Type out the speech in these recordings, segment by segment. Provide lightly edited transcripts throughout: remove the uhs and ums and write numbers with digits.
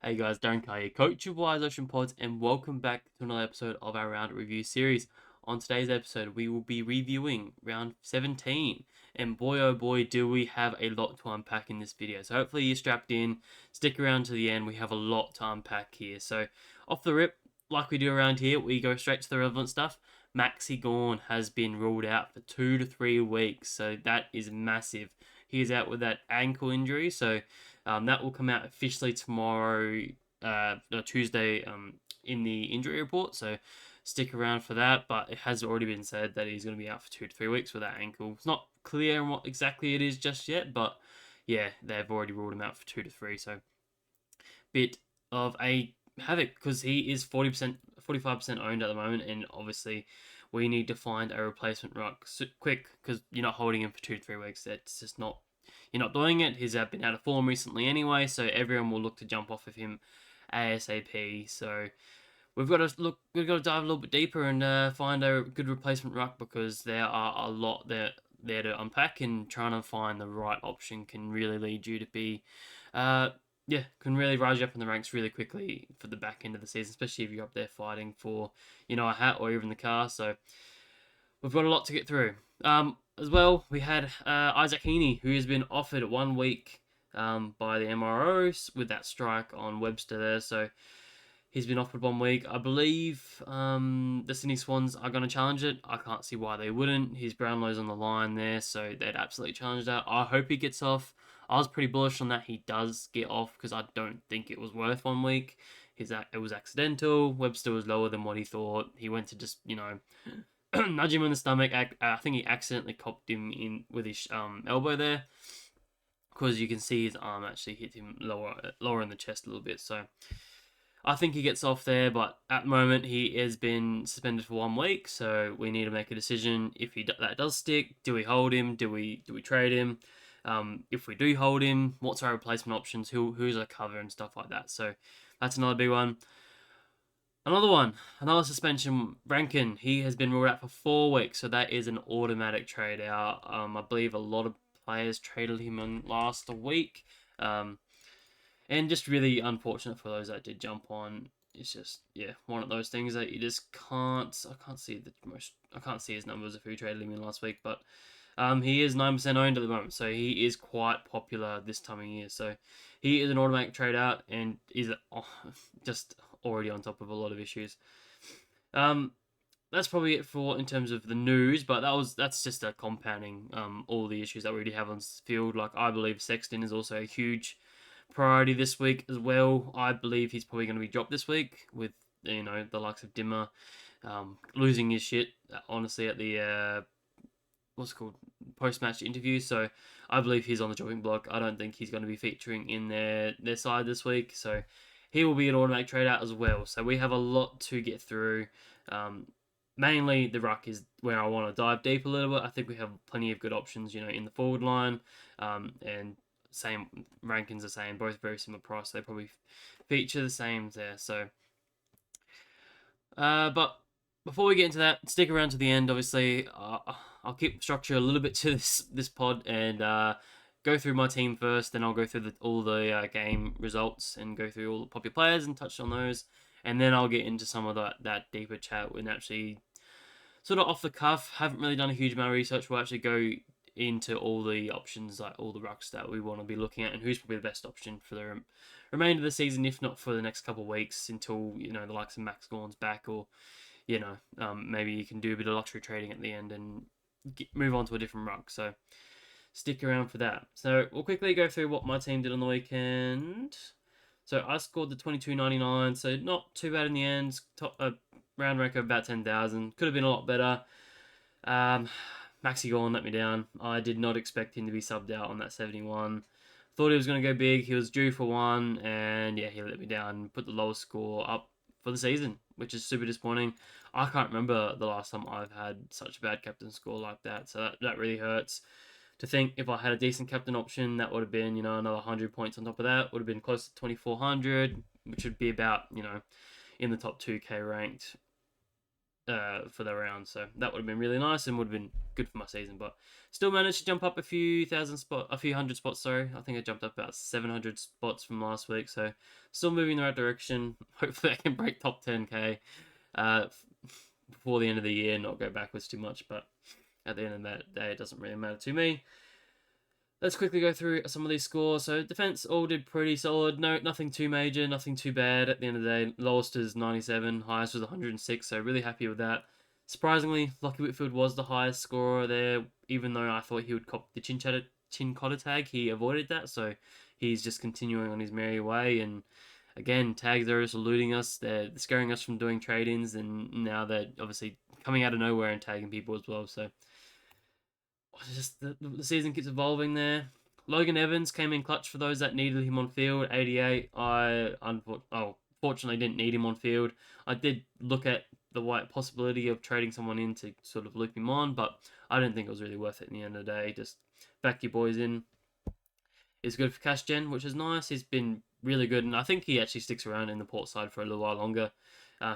Hey guys, Darren Carr here, coach of Wise Ocean Pods, and welcome back to another episode of our round review series. On today's episode, we will be reviewing round 17, and boy oh boy, do we have a lot to unpack in this video. So hopefully you're strapped in, stick around to the end. We have a lot to unpack here. So off the rip, like we do around here, we go straight to the relevant stuff. Maxi Gawn has been ruled out for 2 to 3 weeks, so that is massive. He is out with that ankle injury, so that will come out officially tomorrow, no, Tuesday, in the injury report. So stick around for that. But it has already been said that he's going to be out for 2 to 3 weeks with that ankle. It's not clear on what exactly it is just yet, but yeah, they've already ruled him out for 2 to 3. So bit of a havoc because he is 40%, 45% owned at the moment, and obviously we need to find a replacement ruck quick because you're not holding him for 2 to 3 weeks. That's just not, you're not doing it. He's been out of form recently anyway, so everyone will look to jump off of him ASAP. So we've got to dive a little bit deeper and find a good replacement ruck because there are a lot there to unpack, and trying to find the right option can really lead you to be, can really rise you up in the ranks really quickly for the back end of the season, especially if you're up there fighting for, a hat or even the car. So we've got a lot to get through. As well, we had Isaac Heaney, who has been offered 1 week by the MROs with that strike on Webster there. So he's been offered 1 week. I believe the Sydney Swans are going to challenge it. I can't see why they wouldn't. His Brownlow's on the line there, so they'd absolutely challenge that. I hope he gets off. I was pretty bullish on that he does get off because I don't think it was worth 1 week. It was accidental. Webster was lower than what he thought. He went to just, nudge him in the stomach. I think he accidentally copped him in with his elbow there, because you can see his arm actually hit him lower in the chest a little bit. So I think he gets off there, but at the moment he has been suspended for 1 week. So we need to make a decision. If that does stick, do we hold him? Do we trade him? If we do hold him, what's our replacement options? Who's our cover and stuff like that. So that's another big one. Another suspension, Rankin. He has been ruled out for 4 weeks, so that is an automatic trade out. I believe a lot of players traded him in last week, and just really unfortunate for those that did jump on. It's just, one of those things that you just can't. I can't see his numbers of who traded him in last week, but he is 9% owned at the moment, so he is quite popular this time of year. So he is an automatic trade out and is just already on top of a lot of issues. That's probably it for in terms of the news, but that's just a compounding all the issues that we already have on the field. Like, I believe Sexton is also a huge priority this week as well. I believe he's probably going to be dropped this week with the likes of Dimmer losing his shit, honestly, at the post-match interview. So I believe he's on the chopping block. I don't think he's going to be featuring in their side this week. So he will be an automatic trade out as well. So we have a lot to get through. Mainly the ruck is where I want to dive deep a little bit. I think we have plenty of good options, in the forward line. And same rankings are same, both very similar price. They probably feature the same there. So, but before we get into that, stick around to the end. Obviously, I'll keep structure a little bit to this pod and go through my team first. Then I'll go through all the game results and go through all the popular players and touch on those. And then I'll get into some of that deeper chat and actually sort of off the cuff. Haven't really done a huge amount of research. We'll actually go into all the options, like all the rucks that we want to be looking at and who's probably the best option for the remainder of the season, if not for the next couple of weeks until, the likes of Max Gawn's back, or, maybe you can do a bit of lottery trading at the end and move on to a different ruck. So stick around for that. So we'll quickly go through what my team did on the weekend. So I scored the 22.99, so not too bad in the end. Top round rank of about 10,000. Could have been a lot better. Maxi Gawn let me down. I did not expect him to be subbed out on that 71. Thought he was going to go big. He was due for one, and he let me down. Put the lowest score up for the season, which is super disappointing. I can't remember the last time I've had such a bad captain score like that, so that really hurts. To think if I had a decent captain option, that would have been, another 100 points on top of that. Would have been close to 2,400, which would be about, in the top 2K ranked. for the round. So that would have been really nice and would have been good for my season. But still managed to jump up a few hundred spots. Sorry, I think I jumped up about 700 spots from last week. So still moving in the right direction. Hopefully, I can break top 10k before the end of the year, not go backwards too much. But at the end of that day, it doesn't really matter to me. Let's quickly go through some of these scores. So defense all did pretty solid. No, nothing too major, nothing too bad. At the end of the day, lowest is 97, highest was 106. So really happy with that. Surprisingly, Lockie Whitfield was the highest scorer there, even though I thought he would cop the chin cotter tag. He avoided that, so he's just continuing on his merry way. And again, tags are just eluding us. They're scaring us from doing trade-ins, and now they're obviously coming out of nowhere and tagging people as well. So just the season keeps evolving there. Logan Evans came in clutch for those that needed him on field. 88. I fortunately didn't need him on field. I did look at the possibility of trading someone in to sort of loop him on, but I didn't think it was really worth it in the end of the day. Just back your boys in. It's good for cash gen, which is nice. He's been really good, and I think he actually sticks around in the port side for a little while longer.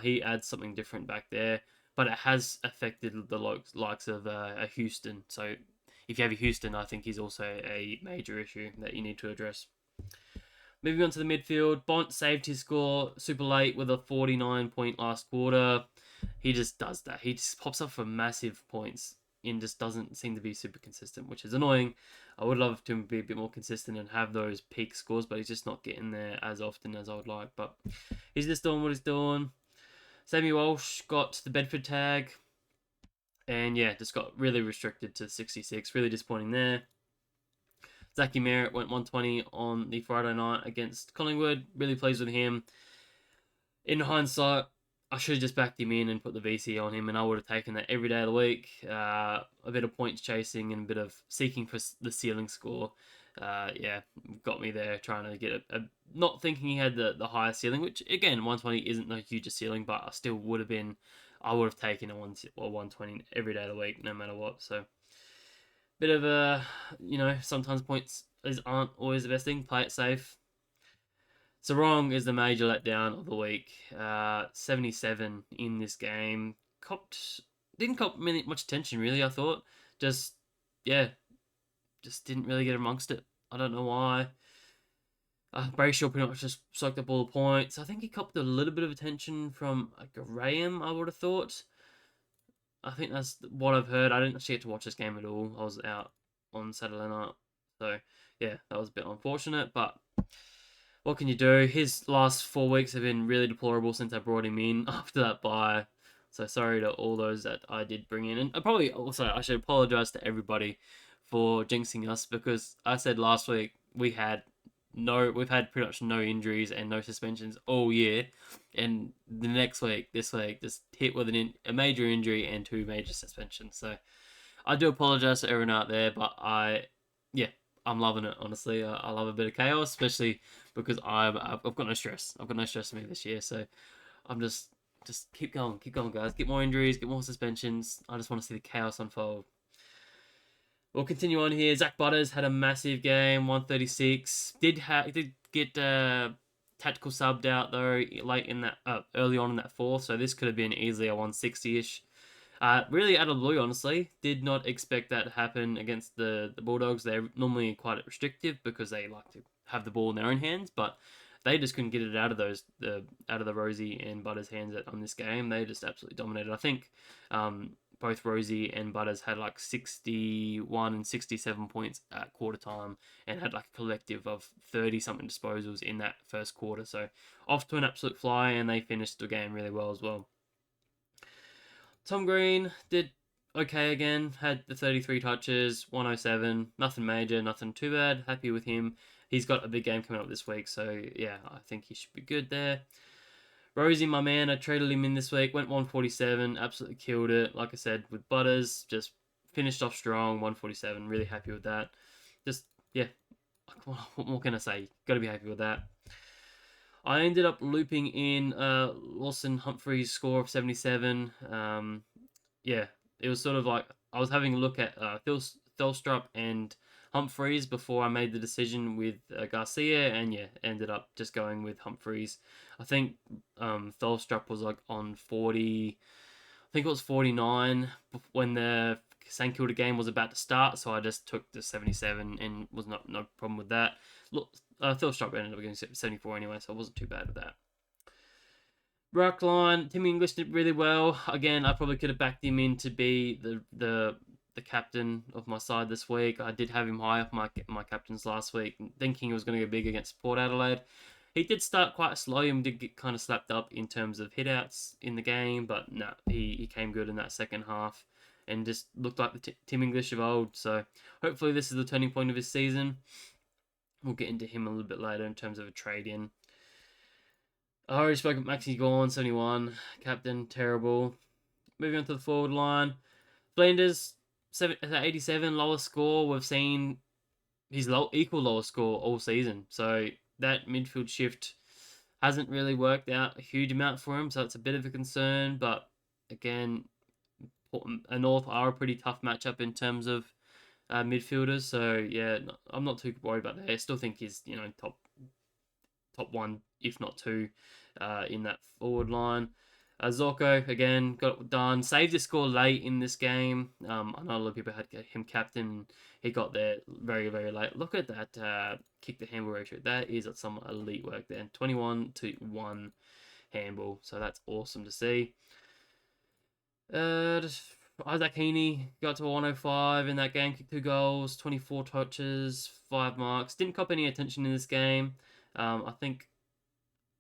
He adds something different back there, but it has affected the likes of Houston. So if you have a Houston, I think he's also a major issue that you need to address. Moving on to the midfield, Bont saved his score super late with a 49-point last quarter. He just does that. He just pops up for massive points and just doesn't seem to be super consistent, which is annoying. I would love to be a bit more consistent and have those peak scores, but he's just not getting there as often as I would like. But he's just doing what he's doing. Sammy Walsh got the Bedford tag. And yeah, just got really restricted to 66. Really disappointing there. Zachy Merritt went 120 on the Friday night against Collingwood. Really pleased with him. In hindsight, I should have just backed him in and put the VC on him, and I would have taken that every day of the week. A bit of points chasing and a bit of seeking for the ceiling score. Yeah, got me there trying to get not thinking he had the highest ceiling, which again, 120 isn't the hugest ceiling, but I still would have been. I would have taken a 120 every day of the week, no matter what. So, bit of a, sometimes points aren't always the best thing. Play it safe. Sarong is the major letdown of the week. 77 in this game. Didn't cop much attention really. I thought just didn't really get amongst it. I don't know why. Brayshaw pretty much just soaked up all the points. I think he copped a little bit of attention from Graham, I would have thought. I think that's what I've heard. I didn't actually get to watch this game at all. I was out on Saturday night. So, yeah, that was a bit unfortunate. But what can you do? His last 4 weeks have been really deplorable since I brought him in after that bye. So, sorry to all those that I did bring in. And probably also, I should apologize to everybody for jinxing us because I said last week we've had pretty much no injuries and no suspensions all year, and this week, just hit with a major injury and 2 major suspensions. So I do apologize to everyone out there, but I'm loving it. Honestly, I love a bit of chaos, especially because I've got no stress. I've got no stress in me this year, so I'm just keep going, guys. Get more injuries, get more suspensions. I just want to see the chaos unfold. We'll continue on here. Zach Butters had a massive game, 136. Did get tactical subbed out though late in that early on in that fourth, so this could have been easily a 160-ish. Really out of the blue, honestly. Did not expect that to happen against the Bulldogs. They're normally quite restrictive because they like to have the ball in their own hands, but they just couldn't get it out of the Rosie and Butters hands on this game. They just absolutely dominated. I think both Rosie and Butters had like 61 and 67 points at quarter time and had like a collective of 30-something disposals in that first quarter. So off to an absolute fly, and they finished the game really well as well. Tom Green did okay again, had the 33 touches, 107, nothing major, nothing too bad. Happy with him. He's got a big game coming up this week, so yeah, I think he should be good there. Rosie, my man, I traded him in this week, went 147, absolutely killed it. Like I said, with Butters, just finished off strong, 147, really happy with that. Just, yeah, what more can I say? Got to be happy with that. I ended up looping in Lawson Humphrey's score of 77. Yeah, it was sort of like I was having a look at Thelstrup and Humphreys before I made the decision with Garcia, and yeah, ended up just going with Humphreys. I think Thelstrup was like on 40, think it was 49 when the St Kilda game was about to start, so I just took the 77 and was no problem with that. Look, Phil Strop ended up getting 74 anyway, so I wasn't too bad with that. Ruck line, Timmy English did really well. Again, I probably could have backed him in to be the captain of my side this week. I did have him high off my captains last week, thinking he was going to go big against Port Adelaide. He did start quite slow and did get kind of slapped up in terms of hitouts in the game, but no, he came good in that second half and just looked like the Tim English of old. So hopefully this is the turning point of his season. We'll get into him a little bit later in terms of a trade in. I already spoke about Maxi Gorn, 71. Captain, terrible. Moving on to the forward line. Flanders, 87, lowest score. We've seen his equal lowest score all season. So that midfield shift hasn't really worked out a huge amount for him. So it's a bit of a concern. But again, North are a pretty tough matchup in terms of midfielders. So yeah, I'm not too worried about that. I still think he's top one, if not two, in that forward line. Zorko, again, got it done. Saved the score late in this game. I know a lot of people had him captain. He got there very, very late. Look at that kick to handball ratio. That is some elite work there. 21-1 handball. So that's awesome to see. Isaac Heaney got to 105 in that game. Kicked 2 goals, 24 touches, 5 marks. Didn't cop any attention in this game. I think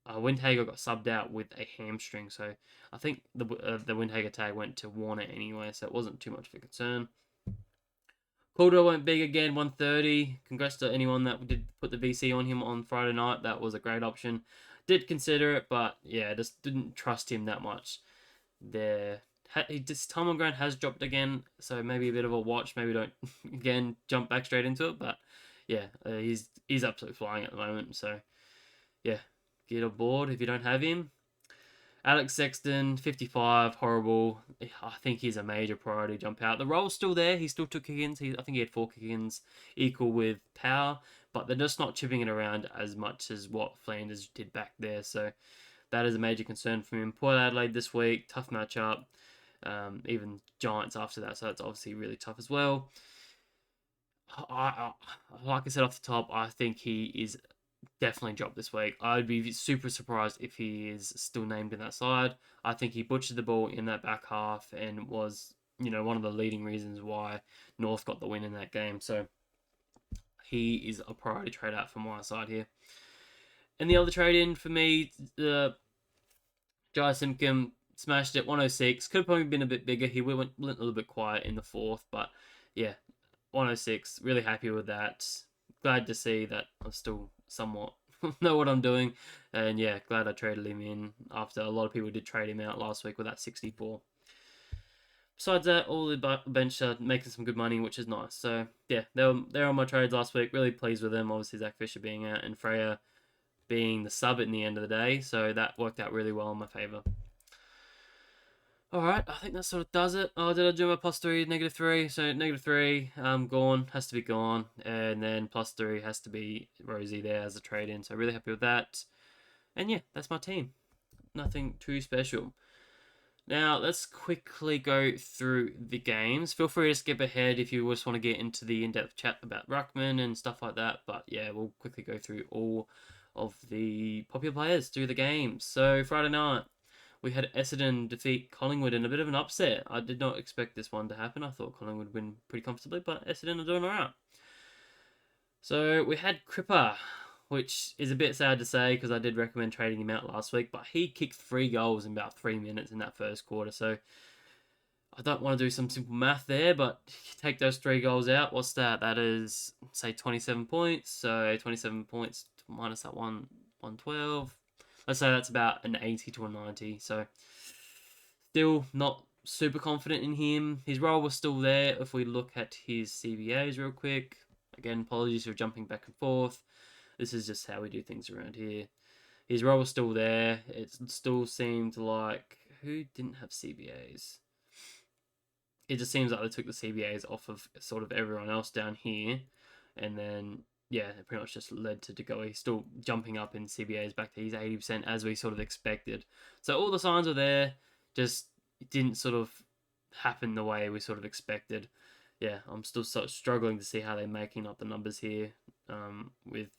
Windhager got subbed out with a hamstring, so I think the Windhager tag went to Warner anyway, so it wasn't too much of a concern. Caldwell went big again, 130. Congrats to anyone that did put the VC on him on Friday night. That was a great option. Did consider it, but yeah, just didn't trust him that much. This time on ground has dropped again, so maybe a bit of a watch. Maybe don't again jump back straight into it, but yeah, he's absolutely flying at the moment. So yeah, get aboard if you don't have him. Alex Sexton, 55, horrible. I think he's a major priority jump out. The role's still there. He still took kick-ins. I think he had 4 kick-ins equal with power, but they're just not chipping it around as much as what Flanders did back there. So that is a major concern for him. Port Adelaide this week, tough matchup. Even Giants after that, so that's obviously really tough as well. Like I said off the top, I think he is definitely dropped this week. I'd be super surprised if he is still named in that side. I think he butchered the ball in that back half and was, one of the leading reasons why North got the win in that game. So he is a priority trade out from my side here. And the other trade in for me, Jai Simpkin smashed it, 106. Could have probably been a bit bigger. He went a little bit quiet in the fourth, but yeah, 106. Really happy with that. Glad to see that I still somewhat know what I'm doing. And yeah, glad I traded him in after a lot of people did trade him out last week with that 64. Besides that, all the bench are making some good money, which is nice. So yeah, they're on my trades last week. Really pleased with them. Obviously, Zach Fisher being out and Freya being the sub at the end of the day. So that worked out really well in my favour. Alright, I think that sort of does it. Oh, did I do my +3, -3? So -3, gone, has to be gone. And then +3 has to be Rosie there as a trade-in. So really happy with that. And yeah, that's my team. Nothing too special. Now, let's quickly go through the games. Feel free to skip ahead if you just want to get into the in-depth chat about Ruckman and stuff like that. But yeah, we'll quickly go through all of the popular players through the games. So Friday night, we had Essendon defeat Collingwood in a bit of an upset. I did not expect this one to happen. I thought Collingwood would win pretty comfortably, but Essendon are doing alright. So we had Cripper, which is a bit sad to say because I did recommend trading him out last week, but he kicked 3 goals in about 3 minutes in that first quarter. So I don't want to do some simple math there, but take those 3 goals out. What's that? That is, say, 27 points. So 27 points minus that 112. Let's say that's about an 80 to a 90. So still not super confident in him. His role was still there if we look at his CBAs real quick. Again, apologies for jumping back and forth. This is just how we do things around here. His role was still there. It still seemed like... Who didn't have CBAs? It just seems like they took the CBAs off of sort of everyone else down here. And then... yeah, it pretty much just led to Degoe. He's still jumping up in CBAs back to his 80% as we sort of expected. So all the signs are there. Just, it didn't sort of happen the way we sort of expected. Yeah, I'm still sort of struggling to see how they're making up the numbers here. With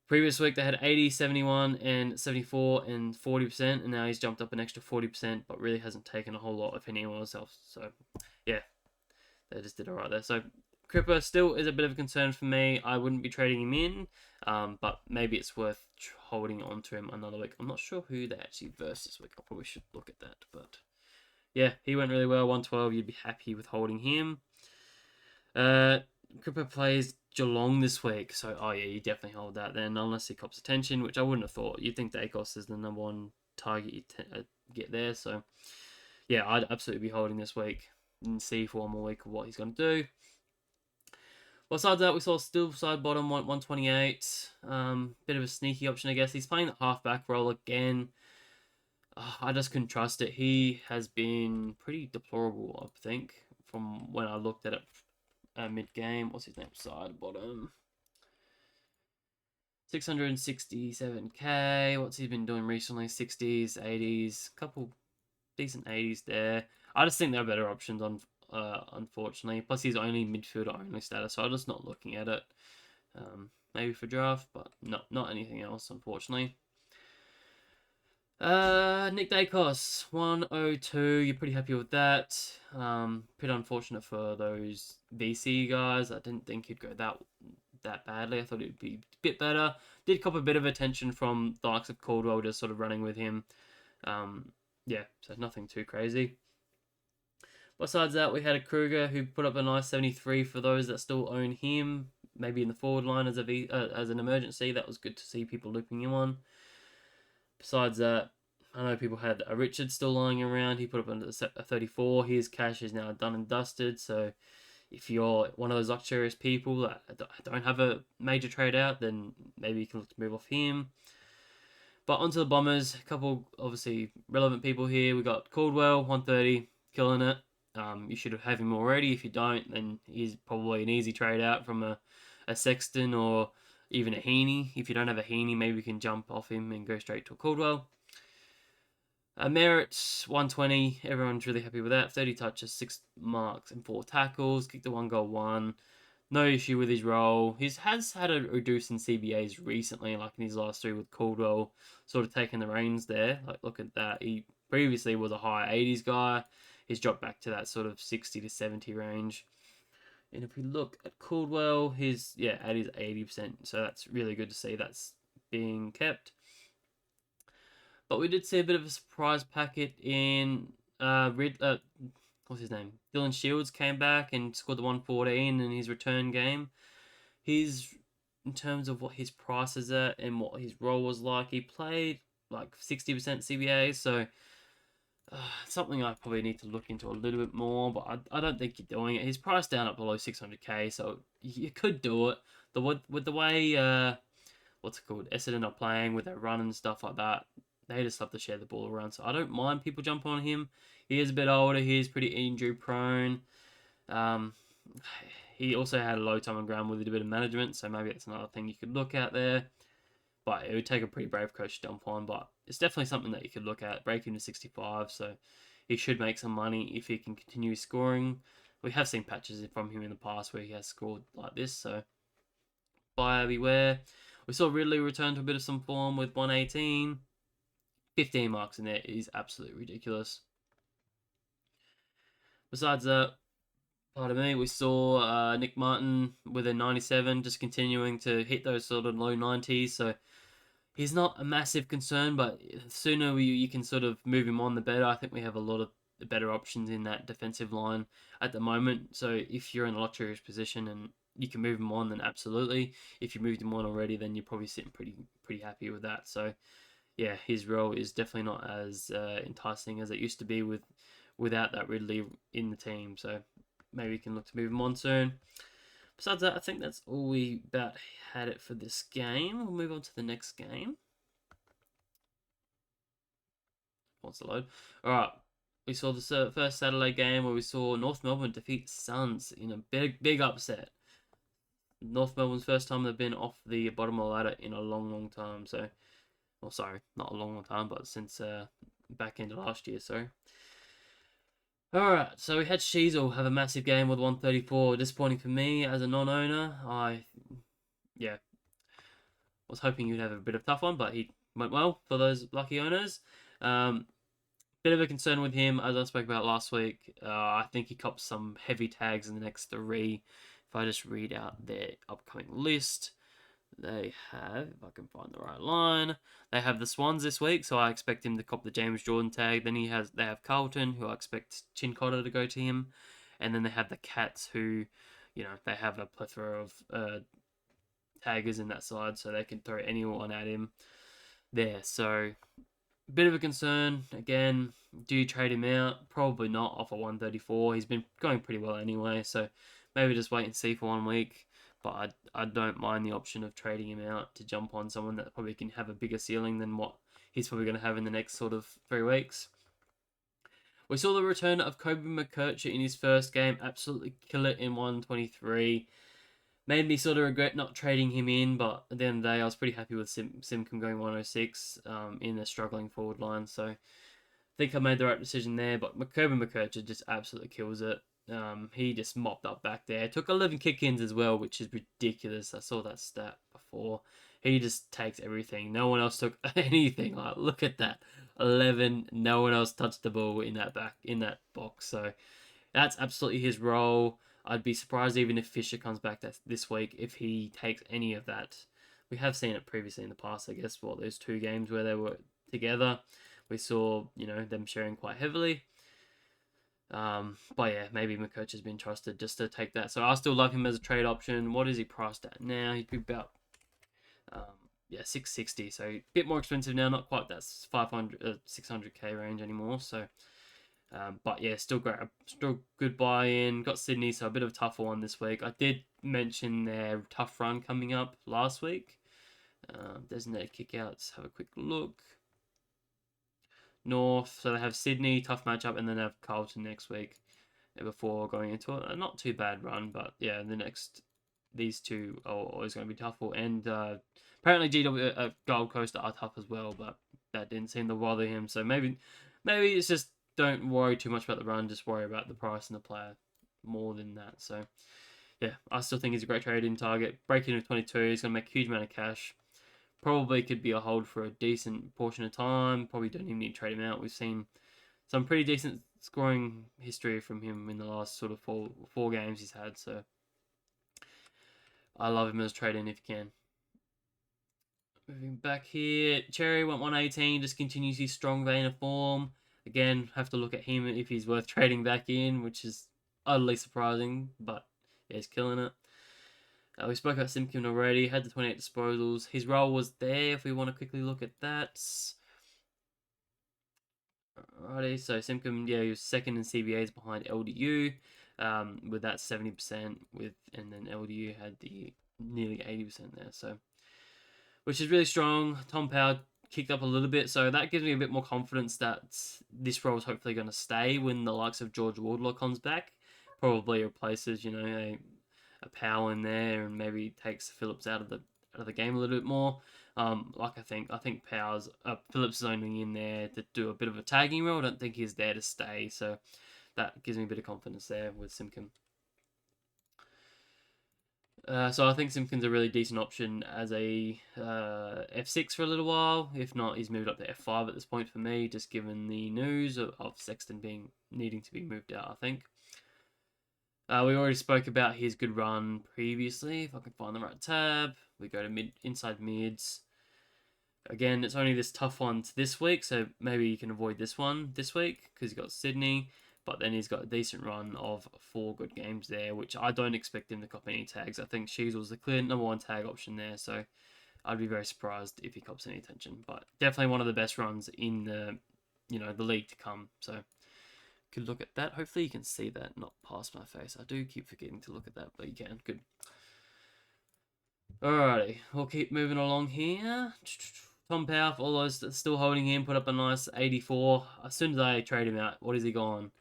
previous week they had 80, 71, and 74 and 40%, and now he's jumped up an extra 40%, but really hasn't taken a whole lot of anyone else. So yeah, they just did alright there. So Cripper still is a bit of a concern for me. I wouldn't be trading him in, but maybe it's worth holding on to him another week. I'm not sure who they actually versed this week. I probably should look at that, but yeah, he went really well. 112. You'd be happy with holding him. Cripper plays Geelong this week, so oh yeah, you definitely hold that then, unless he cops attention, which I wouldn't have thought. You'd think Dacos is the number one target you get there, so yeah, I'd absolutely be holding this week and see for one more week of what he's going to do. Besides that, we saw still side bottom 128. Bit of a sneaky option, I guess. He's playing the halfback role again. I just couldn't trust it. He has been pretty deplorable, I think, from when I looked at it mid-game. What's his name? Side bottom. 667k. What's he been doing recently? 60s, 80s. Couple decent 80s there. I just think there are better options on, unfortunately. Plus, he's only midfielder only status, so I'm just not looking at it. Maybe for draft, but not anything else, unfortunately. Nick Dacos, 102. You're pretty happy with that. Pretty unfortunate for those VC guys. I didn't think he'd go that badly. I thought it'd be a bit better. Did cop a bit of attention from the likes of Caldwell, just sort of running with him. Yeah, so nothing too crazy. Besides that, we had a Kruger who put up a nice 73 for those that still own him. Maybe in the forward line as an emergency. That was good to see people looping him on. Besides that, I know people had a Richard still lying around. He put up a 34. His cash is now done and dusted. So if you're one of those luxurious people that don't have a major trade out, then maybe you can look to move off him. But onto the Bombers. A couple, obviously, relevant people here. We got Caldwell, 130, killing it. You should have him already. If you don't, then he's probably an easy trade out from a Sexton or even a Heaney. If you don't have a Heaney, maybe you can jump off him and go straight to a Caldwell. Merritt, 120. Everyone's really happy with that. 30 touches, 6 marks, and 4 tackles. Kicked the 1 goal, 1. No issue with his role. He has had a reduce in CBAs recently, like in his last 3 with Caldwell sort of taking the reins there. Like, look at that. He previously was a high 80s guy. He's dropped back to that sort of 60 to 70 range. And if we look at Caldwell, he's at his 80%. So that's really good to see that's being kept. But we did see a bit of a surprise packet in what's his name? Dylan Shields came back and scored the 114 in his return game. He's, in terms of what his price is at and what his role was like, he played like 60% CBA, so something I probably need to look into a little bit more, but I don't think you're doing it. He's priced down up below 600k, so you could do it. With the way, what's it called, Essendon are playing with their run and stuff like that, they just love to share the ball around, so I don't mind people jumping on him. He is a bit older, he's pretty injury prone. He also had a low time on ground with a bit of management, so maybe that's another thing you could look at there. But it would take a pretty brave coach to jump on, but it's definitely something that you could look at. Break him to 65, so he should make some money if he can continue scoring. We have seen patches from him in the past where he has scored like this, so buyer beware. We saw Ridley return to a bit of some form with 118. 15 marks in there is absolutely ridiculous. Besides that, pardon me, we saw Nick Martin with a 97, just continuing to hit those sort of low 90s, so he's not a massive concern, but the sooner you can sort of move him on, the better. I think we have a lot of better options in that defensive line at the moment, so if you're in a luxurious position and you can move him on, then absolutely. If you moved him on already, then you're probably sitting pretty happy with that, so yeah, his role is definitely not as enticing as it used to be without that Ridley in the team. So maybe we can look to move him on soon. Besides that, I think that's all we about had it for this game. We'll move on to the next game. Wants to load. All right. We saw the first Saturday game where we saw North Melbourne defeat Suns in a big upset. North Melbourne's first time they've been off the bottom of the ladder in a long time. So, well, sorry, not a long time, but since back end of last year. So, all right. So we had Sheasel have a massive game with 134. Disappointing for me as a non-owner. Yeah, was hoping he'd have a bit of a tough one, but he went well for those lucky owners. Um, Bit of a concern with him, as I spoke about last week. I think he copped some heavy tags in the next three. If I just read out their upcoming list, they have, if I can find the right line, they have the Swans this week, so I expect him to cop the James Jordan tag. Then they have Carlton, who I expect Chin Cotter to go to him, and then they have the Cats, who, they have a plethora of taggers in that side, so they can throw anyone at him there. So bit of a concern. Again, do you trade him out? Probably not off a 134. He's been going pretty well anyway, so maybe just wait and see for 1 week. But I don't mind the option of trading him out to jump on someone that probably can have a bigger ceiling than what he's probably going to have in the next sort of 3 weeks. We saw the return of Kobe McKercher in his first game, absolutely kill it in 123. Made me sort of regret not trading him in, but at the end of the day, I was pretty happy with Simcom going 106 in a struggling forward line. So I think I made the right decision there. But McKercher just absolutely kills it. He just mopped up back there. Took 11 kick-ins as well, which is ridiculous. I saw that stat before. He just takes everything. No one else took anything. Like, look at that, 11. No one else touched the ball in that box. So that's absolutely his role. I'd be surprised even if Fisher comes back this week if he takes any of that. We have seen it previously in the past, I guess. Those 2 games where they were together, we saw them sharing quite heavily. But yeah, maybe McCoach has been trusted just to take that. So I still love him as a trade option. What is he priced at now? He'd be about 660. So a bit more expensive now. Not quite that 600k range anymore. So. But yeah, still great. Still good buy-in. Got Sydney, so a bit of a tougher one this week. I did mention their tough run coming up last week. Designated kickouts. Have a quick look. North, so they have Sydney, tough matchup, and then they have Carlton next week before going into it. Not too bad run, but yeah, these 2 are always going to be tough. And apparently GW Gold Coast are tough as well, but that didn't seem to bother him. So maybe it's just don't worry too much about the run, just worry about the price and the player more than that. So yeah, I still think he's a great trade-in target. Breaking with 22, he's going to make a huge amount of cash. Probably could be a hold for a decent portion of time. Probably don't even need to trade him out. We've seen some pretty decent scoring history from him in the last sort of four games he's had. So I love him as a trade-in if you can. Moving back here, Cherry went 118, just continues his strong vein of form. Again, have to look at him if he's worth trading back in, which is utterly surprising, but yeah, he's killing it. We spoke about Simpkin already, had the 28 disposals. His role was there, if we want to quickly look at that. Alrighty, so Simpkin, yeah, he was second in CBAs behind LDU, with that 70%, and then LDU had the nearly 80% there, so which is really strong. Tom Power kicked up a little bit, so that gives me a bit more confidence that this role is hopefully going to stay when the likes of George Wardlaw comes back. Probably replaces, a Power in there, and maybe takes Phillips out of the game a little bit more. I think Phillips is only in there to do a bit of a tagging role. I don't think he's there to stay, so that gives me a bit of confidence there with Simpkin. So I think Simpkins a really decent option as a F6 for a little while. If not, he's moved up to F5 at this point for me, just given the news of Sexton needing to be moved out, I think. We already spoke about his good run previously. If I can find the right tab, we go to inside mids. Again, it's only this tough one this week, so maybe you can avoid this one this week because you've got Sydney. But then he's got a decent run of 4 good games there, which I don't expect him to cop any tags. I think Shees was the clear number 1 tag option there, so I'd be very surprised if he cops any attention. But definitely one of the best runs in the league to come. So could look at that. Hopefully you can see that, not past my face. I do keep forgetting to look at that, but you can. Good. Alrighty, we'll keep moving along here. Tom Power, all those still holding him, put up a nice 84. As soon as I trade him out, what has he gone?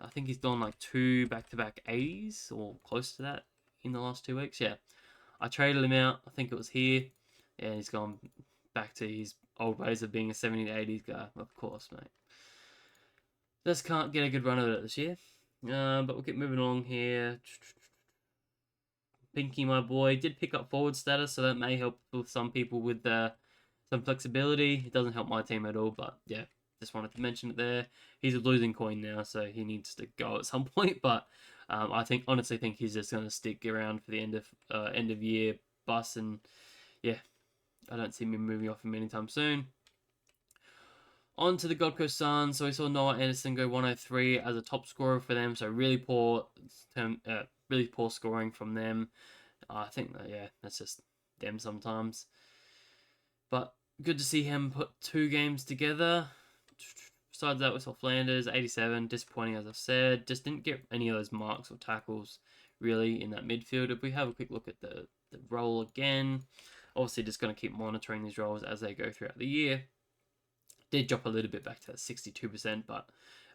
I think he's done like 2 back-to-back 80s or close to that in the last 2 weeks. Yeah, I traded him out. I think it was here. Yeah, he's gone back to his old ways of being a 70s, 80s guy, of course, mate. Just can't get a good run of it this year. But we'll keep moving along here. Pinky, my boy, did pick up forward status, so that may help with some people with some flexibility. It doesn't help my team at all, but yeah, just wanted to mention it there. He's a losing coin now, so he needs to go at some point. But I honestly think he's just going to stick around for the end of year bus, and yeah, I don't see me moving off him anytime soon. On to the Gold Coast Suns. So we saw Noah Anderson go 103 as a top scorer for them. So really poor scoring from them. I think that, yeah, that's just them sometimes. But good to see him put 2 games together. Besides that, we saw Flanders 87, disappointing as I've said. Just didn't get any of those marks or tackles really in that midfield. If we have a quick look at the role again, obviously just going to keep monitoring these roles as they go throughout the year. Did drop a little bit back to that 62%, but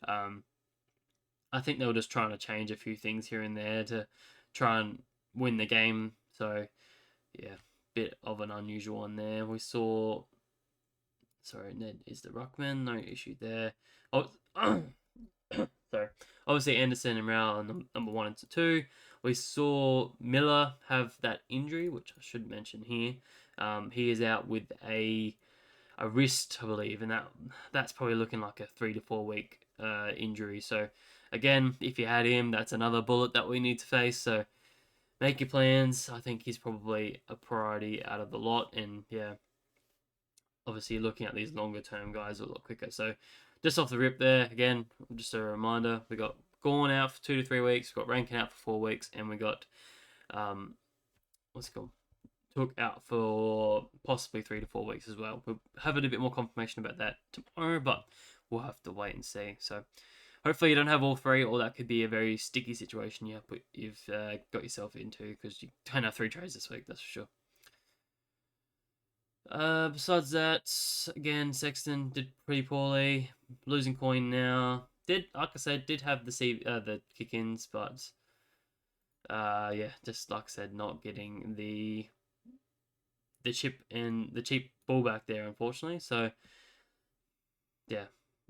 I think they were just trying to change a few things here and there to try and win the game. So, yeah, bit of an unusual one there. We saw, sorry, Ned is the ruckman, no issue there. Oh, sorry. Obviously, Anderson and Rao are number 1 and 2. We saw Miller have that injury, which I should mention here. He is out with a wrist, I believe, and that's probably looking like a 3 to 4 week injury. So again, if you had him, that's another bullet that we need to face. So make your plans. I think he's probably a priority out of the lot, and yeah, obviously looking at these longer term guys a lot quicker. So just off the rip there, again, just a reminder, we got Gorn out for 2 to 3 weeks, we got Rankin out for 4 weeks, and we got what's it called? Took out for possibly 3 to 4 weeks as well. We'll have a bit more confirmation about that tomorrow, but we'll have to wait and see. So hopefully you don't have all 3, or that could be a very sticky situation you've got yourself into, because you don't have 3 trades this week, that's for sure. Besides that, again, Sexton did pretty poorly. Losing coin now. Like I said, did have the kick-ins, but yeah, just like I said, not getting the chip and the cheap ball back there, unfortunately. So yeah,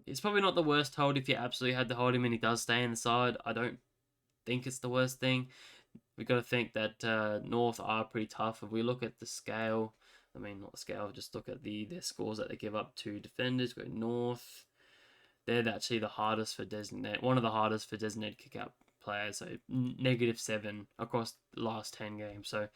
it's probably not the worst hold if you absolutely had to hold him and he does stay in the side. I don't think it's the worst thing. We've got to think that North are pretty tough. If we look at the scale, I mean, not the scale, just look at their scores that they give up to defenders. Go North. They're actually the hardest for designated, one of the hardest for designated kick-out players. So -7 across the last 10 games. So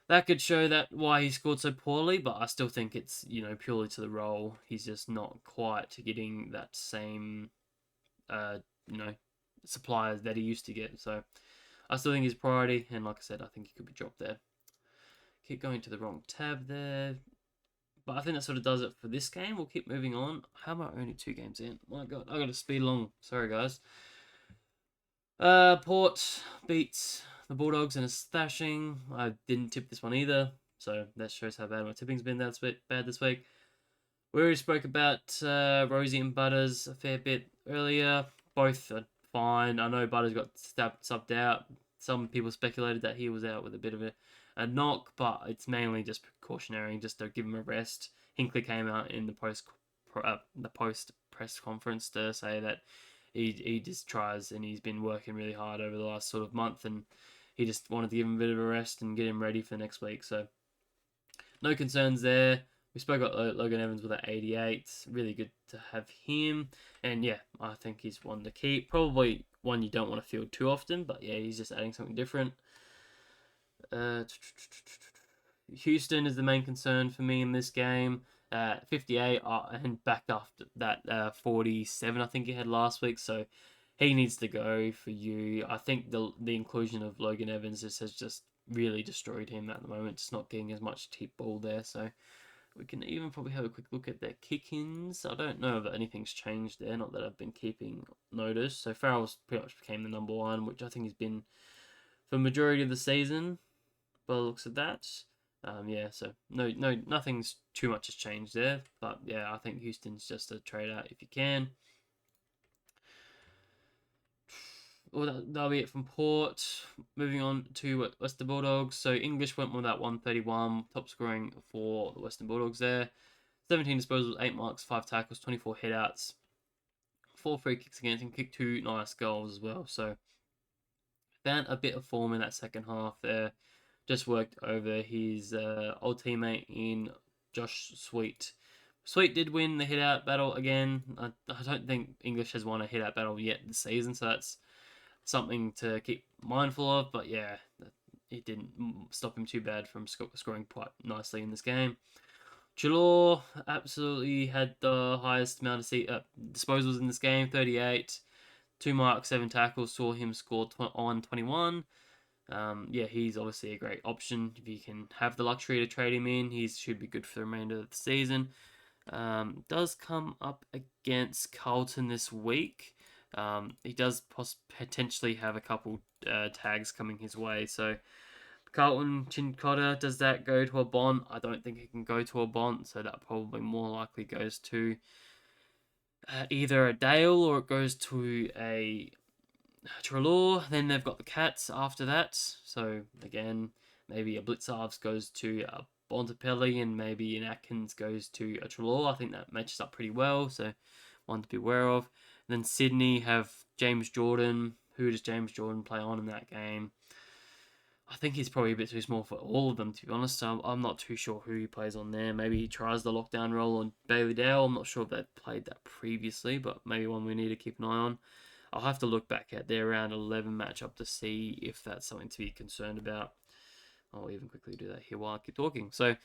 that could show that why he scored so poorly, but I still think it's, purely to the role. He's just not quite getting that same, suppliers that he used to get. So I still think he's priority, and like I said, I think he could be dropped there. Keep going to the wrong tab there. But I think that sort of does it for this game. We'll keep moving on. How am I only 2 games in? My God, I got to speed along. Sorry, guys. Port beats the Bulldogs in a stashing. I didn't tip this one either, so that shows how bad my tipping's been bad this week. We already spoke about Rosie and Butters a fair bit earlier. Both are fine. I know Butters got subbed out. Some people speculated that he was out with a bit of a knock, but it's mainly just precautionary, just to give him a rest. Hinkley came out in the post press conference to say that he just tries, and he's been working really hard over the last sort of month, and he just wanted to give him a bit of a rest and get him ready for next week. So no concerns there. We spoke about Logan Evans with an 88. Really good to have him. And yeah, I think he's one to keep. Probably one you don't want to field too often, but yeah, he's just adding something different. Houston is the main concern for me in this game. 58 and back after that 47 I think he had last week, so he needs to go for you. I think the inclusion of Logan Evans has just really destroyed him at the moment, just not getting as much tip ball there. So we can even probably have a quick look at their kick-ins. I don't know if anything's changed there, not that I've been keeping notice. So Farrell's pretty much became the number 1, which I think he's been for the majority of the season by the looks of that. Yeah, so nothing's too much has changed there, but yeah, I think Houston's just a trade out if you can. Well, that'll be it from Port. Moving on to Western Bulldogs. So English went with that 131, top scoring for the Western Bulldogs there. 17 disposals, 8 marks, 5 tackles, 24 headouts, 4 free kicks against, and kicked 2 nice goals as well. So found a bit of form in that second half there. Just worked over his old teammate in Josh Sweet. Sweet did win the hit-out battle again. I don't think English has won a hit-out battle yet this season, so that's something to keep mindful of. But yeah, it didn't stop him too bad from scoring quite nicely in this game. Chilor absolutely had the highest amount of disposals in this game, 38. 2 marks, 7 tackles, saw him score on 21. Yeah, he's obviously a great option. If you can have the luxury to trade him in, he should be good for the remainder of the season. Does come up against Carlton this week. He does potentially have a couple tags coming his way. So Carlton Chincotta, does that go to a bond? I don't think it can go to a bond, so that probably more likely goes to either a Dale or it goes to a Trelaw. Then they've got the Cats after that. So again, maybe a Blitzarves goes to a Bontempelli and maybe an Atkins goes to a Trelaw. I think that matches up pretty well. So one to be aware of. And then Sydney have James Jordan. Who does James Jordan play on in that game? I think he's probably a bit too small for all of them, to be honest. I'm not too sure who he plays on there. Maybe he tries the lockdown role on Bailey Dale. I'm not sure if they've played that previously, but maybe one we need to keep an eye on. I'll have to look back at their round 11 matchup to see if that's something to be concerned about. I'll even quickly do that here while I keep talking. So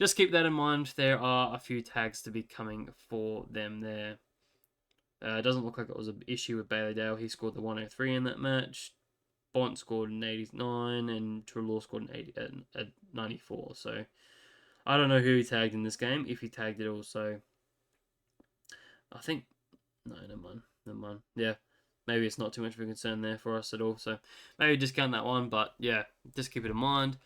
just keep that in mind. There are a few tags to be coming for them there. It doesn't look like it was an issue with Bailey Dale. He scored the 103 in that match. Bont scored an 89 and Trelaw scored an 94. So I don't know who he tagged in this game. If he tagged it also, I think no, never mind. Yeah, maybe it's not too much of a concern there for us at all. So maybe discount that one. But yeah, just keep it in mind.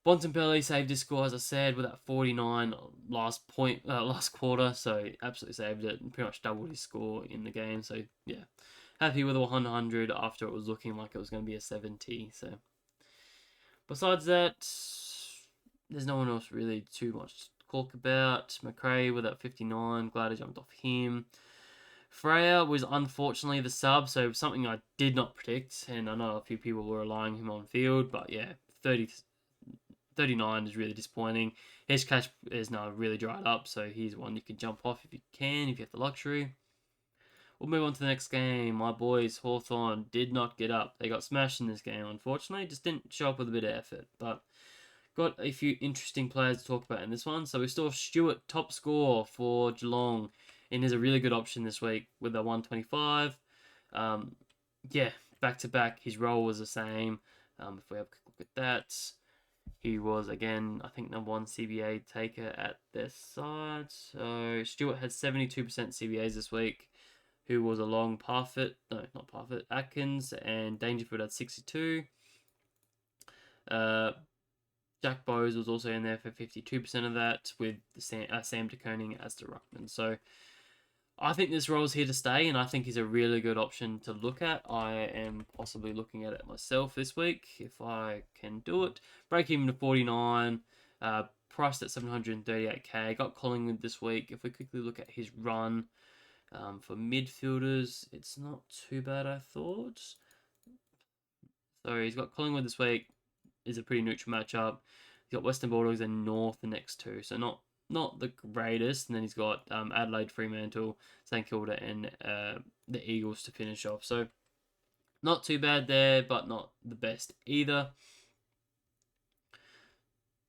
Bontempelli saved his score, as I said, with that 49 last quarter. So absolutely saved it and pretty much doubled his score in the game. So yeah, happy with a 100 after it was looking like it was going to be a 70. So besides that, there's no one else really too much to talk about. McRae with that 59, glad I jumped off him. Freya was unfortunately the sub, so something I did not predict, and I know a few people were relying him on field, but yeah, 39 is really disappointing. His cash is now really dried up, so he's one you can jump off if you can, if you have the luxury. We'll move on to the next game. My boys, Hawthorn, did not get up. They got smashed in this game, unfortunately. Just didn't show up with a bit of effort, but got a few interesting players to talk about in this one. So we saw Stewart top score for Geelong, and is a really good option this week with a 125. Yeah, back to back, his role was the same. If we have a quick look at that, he was again, I think, number 1 CBA taker at their side. So Stewart had 72% CBAs this week. Who was along Atkins, and Dangerfield had 62. Jack Bowes was also in there for 52% of that, with Sam de Koning as the ruckman. So I think this role's here to stay, and I think he's a really good option to look at. I am possibly looking at it myself this week, if I can do it. Break even to 49, priced at 738k. Got Collingwood this week. If we quickly look at his run, for midfielders, it's not too bad, I thought. So he's got Collingwood this week. Is a pretty neutral matchup. He's got Western Bulldogs and North the next two. So not the greatest. And then he's got Adelaide, Fremantle, St Kilda, and the Eagles to finish off. So not too bad there, but not the best either.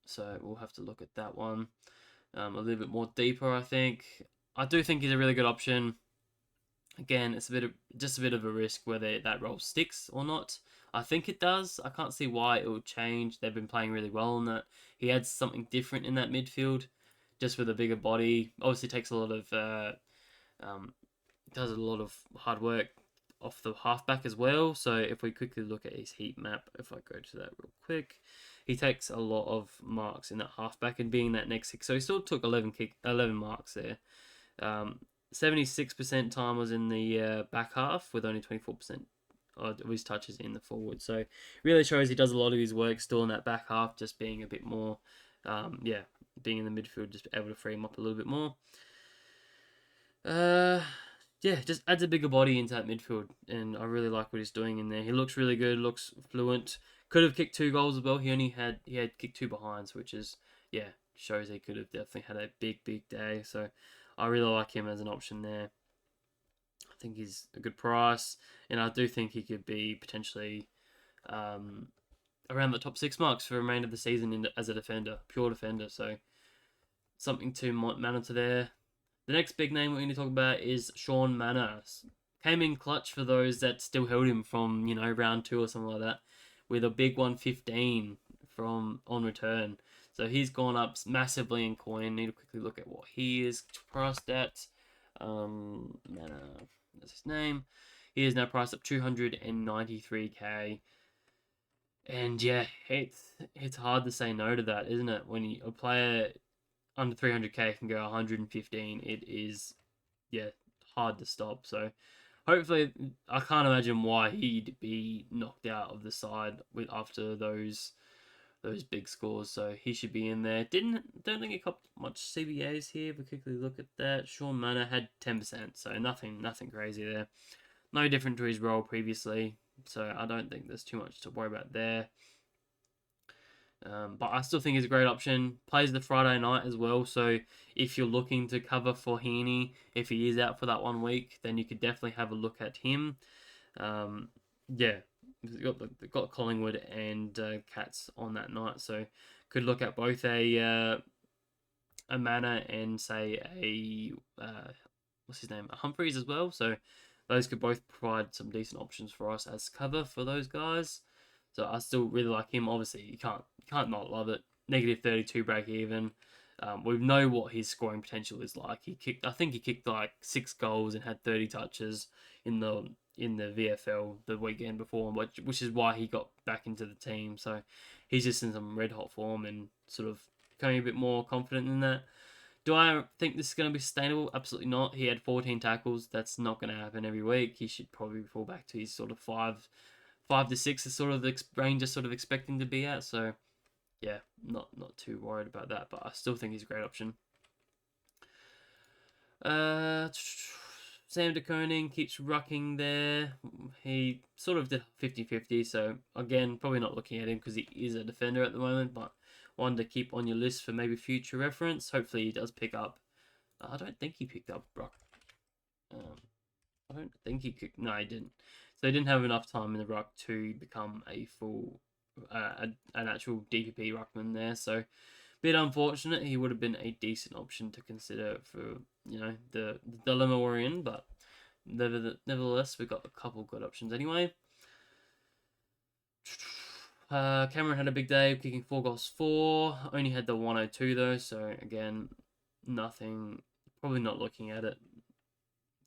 So we'll have to look at that one a little bit more deeper, I think. I do think he's a really good option. Again, it's just a bit of a risk whether that role sticks or not. I think it does. I can't see why it would change. They've been playing really well on that. He adds something different in that midfield, just with a bigger body. Obviously, takes a lot of does a lot of hard work off the halfback as well. So if we quickly look at his heat map, if I go to that real quick, he takes a lot of marks in that halfback and being that next kick. So he still took 11 marks there. 76% time was in the back half, with only 24% of his touches in the forward. So really shows he does a lot of his work still in that back half, just being a bit more Yeah, being in the midfield, just able to free him up a little bit more. Yeah, just adds a bigger body into that midfield, and I really like what he's doing in there. He looks really good, looks fluent. Could have kicked 2 goals as well. He had kicked 2 behinds, which is, yeah, shows he could have definitely had a big day. So I really like him as an option there. I think he's a good price, and I do think he could be potentially um, around the top 6 marks for the remainder of the season as a defender, pure defender. So something to monitor there. The next big name we need to talk about is Sean Manor. Came in clutch for those that still held him from, round 2 or something like that, with a big 115 from on return. So he's gone up massively in coin. Need to quickly look at what he is priced at. Manor, that's his name. He is now priced up 293k. And yeah, it's hard to say no to that, isn't it? When a player under 300k can go 115, it is, yeah, hard to stop. So hopefully, I can't imagine why he'd be knocked out of the side with after those big scores. So he should be in there. Don't think he copped much CBAs here, but quickly look at that. Sean Manor had 10%, so nothing crazy there. No different to his role previously, so I don't think there's too much to worry about there. But I still think he's a great option. Plays the Friday night as well, so if you're looking to cover for Heaney, if he is out for that 1 week, then you could definitely have a look at him. Yeah, got Collingwood and Cats on that night, so could look at both a Manor and say a what's his name, a Humphreys as well. So those could both provide some decent options for us as cover for those guys. So I still really like him. Obviously, you can't not love it. Negative 32 break even. We know what his scoring potential is like. I think he kicked like 6 goals and had 30 touches in the VFL the weekend before, which is why he got back into the team. So he's just in some red hot form and sort of becoming a bit more confident in that. Do I think this is going to be sustainable? Absolutely not. He had 14 tackles. That's not going to happen every week. He should probably fall back to his sort of 5 to 6 is sort of the range is sort of expecting to be at. So yeah, not too worried about that, but I still think he's a great option. Sam de Koning keeps rucking there. He sort of did 50-50, so again, probably not looking at him because he is a defender at the moment, but one to keep on your list for maybe future reference. Hopefully he does pick up. I don't think he picked up Ruck. I don't think he could. No, he didn't. So he didn't have enough time in the ruck to become a full, an actual DPP ruckman there. So, bit unfortunate. He would have been a decent option to consider for the dilemma we're in. But nevertheless, we've got a couple good options anyway. Cameron had a big day, kicking 4 goals 4. Only had the 102 though. So again, nothing. Probably not looking at it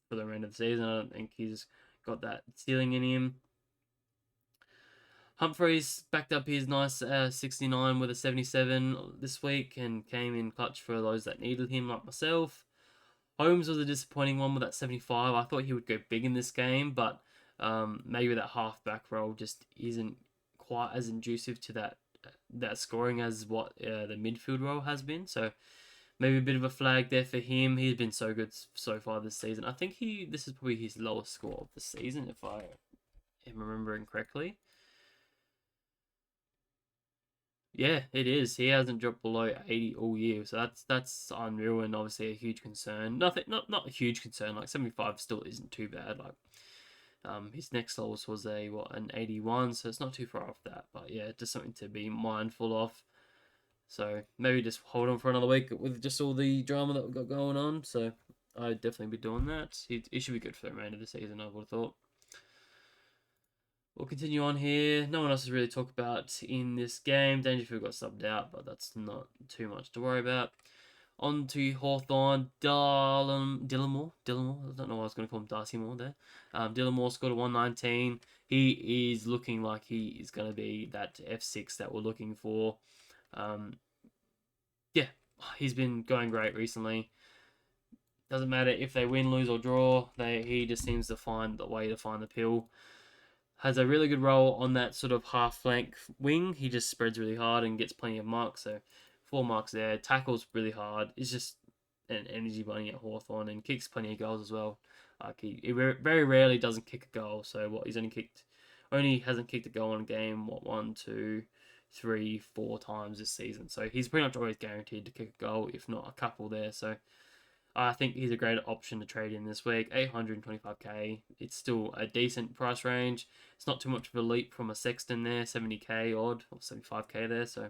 for the end of the season. I don't think he's got that ceiling in him. Humphreys backed up his nice 69 with a 77 this week and came in clutch for those that needed him, like myself. Holmes was a disappointing one with that 75. I thought he would go big in this game, but maybe that half-back role just isn't quite as inducive to that scoring as what the midfield role has been. So maybe a bit of a flag there for him. He's been so good so far this season. I think this is probably his lowest score of the season, if I am remembering correctly. Yeah, it is. He hasn't dropped below 80 all year, so that's unreal and obviously a huge concern. Not a huge concern. Like 75 still isn't too bad. Like his next lowest was an 81, so it's not too far off that. But yeah, just something to be mindful of. So maybe just hold on for another week with just all the drama that we've got going on. So I'd definitely be doing that. He should be good for the remainder of the season, I would have thought. We'll continue on here. No one else has really talked about in this game. Dangerfield got subbed out, but that's not too much to worry about. On to Hawthorn. Dillamore. I don't know why I was going to call him Darcy Moore there. Dillamore scored a 119. He is looking like he is going to be that F6 that we're looking for. Yeah, he's been going great recently. Doesn't matter if they win, lose, or draw. He just seems to find the way to find the pill. Has a really good role on that sort of half flank wing. He just spreads really hard and gets plenty of marks. So 4 marks there. Tackles really hard. He's just an energy bunny at Hawthorn and kicks plenty of goals as well. Like he very rarely doesn't kick a goal. So what he's only hasn't kicked a goal in a game. What, 1, 2, 3, 4 times this season. So he's pretty much always guaranteed to kick a goal, if not a couple there. So I think he's a great option to trade in this week. 825k. It's still a decent price range. It's not too much of a leap from a Sexton there, 70k odd or 75k there. So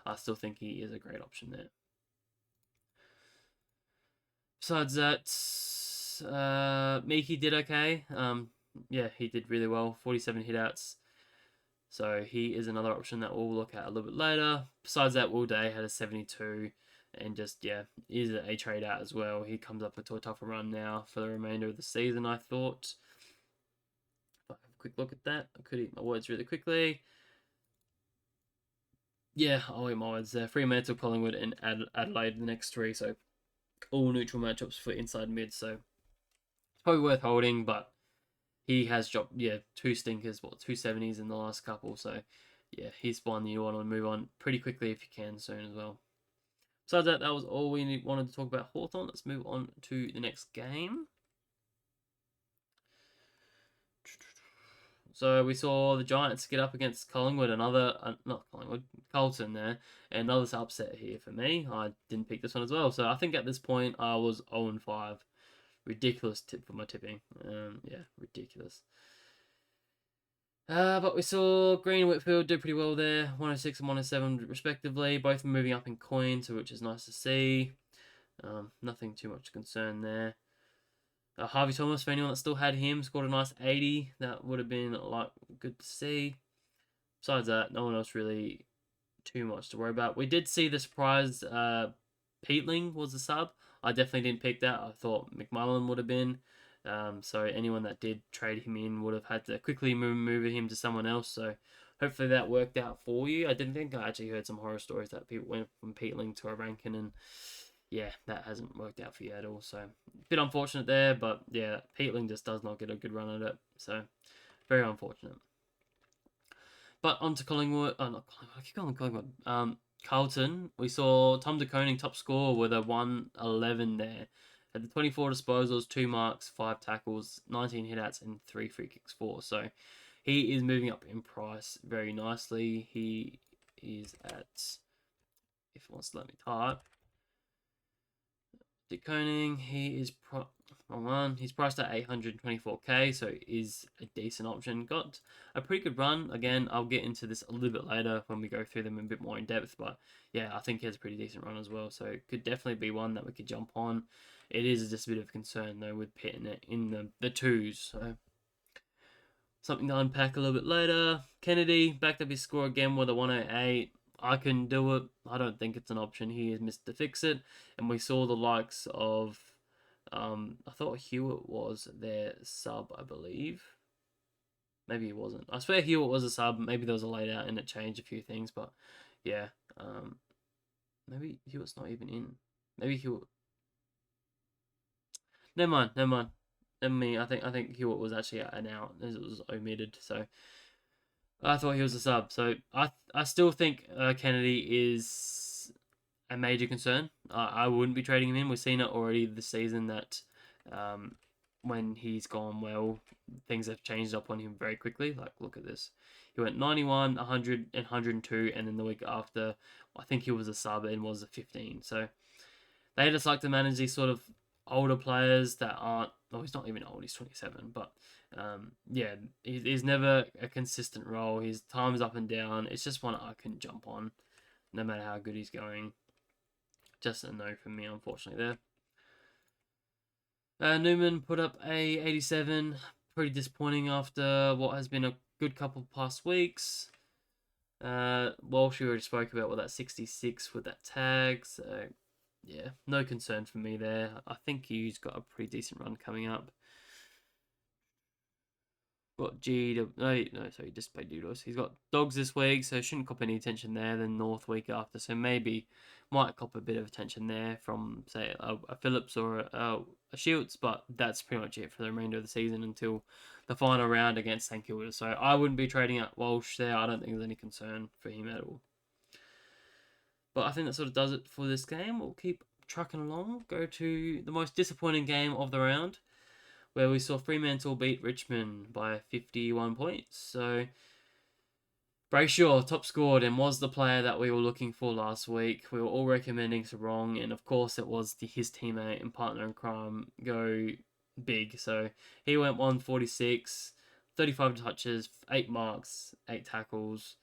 I still think he is a great option there. Besides that, Miki did okay. Yeah, he did really well. 47 hitouts. So he is another option that we'll look at a little bit later. Besides that, Will Day had a 72 and just, yeah, is a trade out as well. He comes up into a tougher run now for the remainder of the season, I thought. If I have a quick look at that, I could eat my words really quickly. Yeah, I'll eat my words there. Fremantle, Collingwood, and Adelaide, the next 3. So all neutral matchups for inside mid. So it's probably worth holding, but he has dropped, 2 stinkers, 270s in the last couple. So, yeah, he's one you want to move on pretty quickly if you can soon as well. Besides that, that was all we wanted to talk about Hawthorn. Let's move on to the next game. So we saw the Giants get up against Collingwood, not Collingwood, Carlton there, and another upset here for me. I didn't pick this one as well. So I think at this point I was 0-5. Ridiculous tip for my tipping. Yeah, ridiculous. But we saw Green and Whitfield did pretty well there, 106 and 107 respectively, both moving up in coins, which is nice to see. Nothing too much concern there. Harvey Thomas, for anyone that still had him, scored a nice 80. That would have been good to see. Besides that, no one else really too much to worry about. We did see the surprise Peatling was a sub. I definitely didn't pick that. I thought McMullen would have been. So anyone that did trade him in would have had to quickly move him to someone else. So hopefully that worked out for you. I didn't think I actually heard some horror stories that people went from Peatling to a Rankin, and yeah, that hasn't worked out for you at all. So a bit unfortunate there, but yeah, Peatling just does not get a good run at it. So very unfortunate. But on to Collingwood. Oh, not Collingwood. I keep calling Collingwood. Carlton. We saw Tom De Koning top score with a 111 there. Had the 24 disposals, 2 marks, 5 tackles, 19 hitouts, and 3 free kicks for. So he is moving up in price very nicely. He is at, if it wants to let me type, De Koning, he's priced at 824k, so is a decent option. Got a pretty good run. Again, I'll get into this a little bit later when we go through them a bit more in depth, but yeah, I think he has a pretty decent run as well, so it could definitely be one that we could jump on. It is just a bit of concern though with pitting it in the 2s, so something to unpack a little bit later. Kennedy backed up his score again with a 108. I can do it. I don't think it's an option. He has missed to fix it. And we saw the likes of, I thought Hewitt was their sub, I believe. Maybe he wasn't. I swear Hewitt was a sub. Maybe there was a laid out and it changed a few things. But yeah, maybe Hewitt's not even in. Maybe Hewitt. Never mind. I think Hewitt was actually an out. It was omitted. So I thought he was a sub. So I still think Kennedy is a major concern. I wouldn't be trading him in. We've seen it already this season that when he's gone well, things have changed up on him very quickly. Like, look at this. He went 91, 100, and 102, and then the week after, I think he was a sub and was a 15. So they just like to manage these sort of older players that aren't, well, he's not even old, he's 27, but yeah, he's never a consistent role. His time's up and down. It's just one I can jump on, no matter how good he's going. Just a no from me, unfortunately, there. Newman put up a 87. Pretty disappointing after what has been a good couple past weeks. Walsh, we already spoke about with that 66 with that tag. So, yeah, no concern for me there. I think he's got a pretty decent run coming up. Got sorry, just played Doodles. He's got Dogs this week, so shouldn't cop any attention there. Then North week after, so maybe might cop a bit of attention there from, say, a Phillips or a Shields, but that's pretty much it for the remainder of the season until the final round against St Kilda. So I wouldn't be trading out Walsh there. I don't think there's any concern for him at all. But I think that sort of does it for this game. We'll keep trucking along. Go to the most disappointing game of the round, where we saw Fremantle beat Richmond by 51 points. So Brayshaw top scored and was the player that we were looking for last week. We were all recommending Sarong, and of course it was his teammate and partner in crime go big. So he went 146, 35 touches, 8 marks, 8 tackles,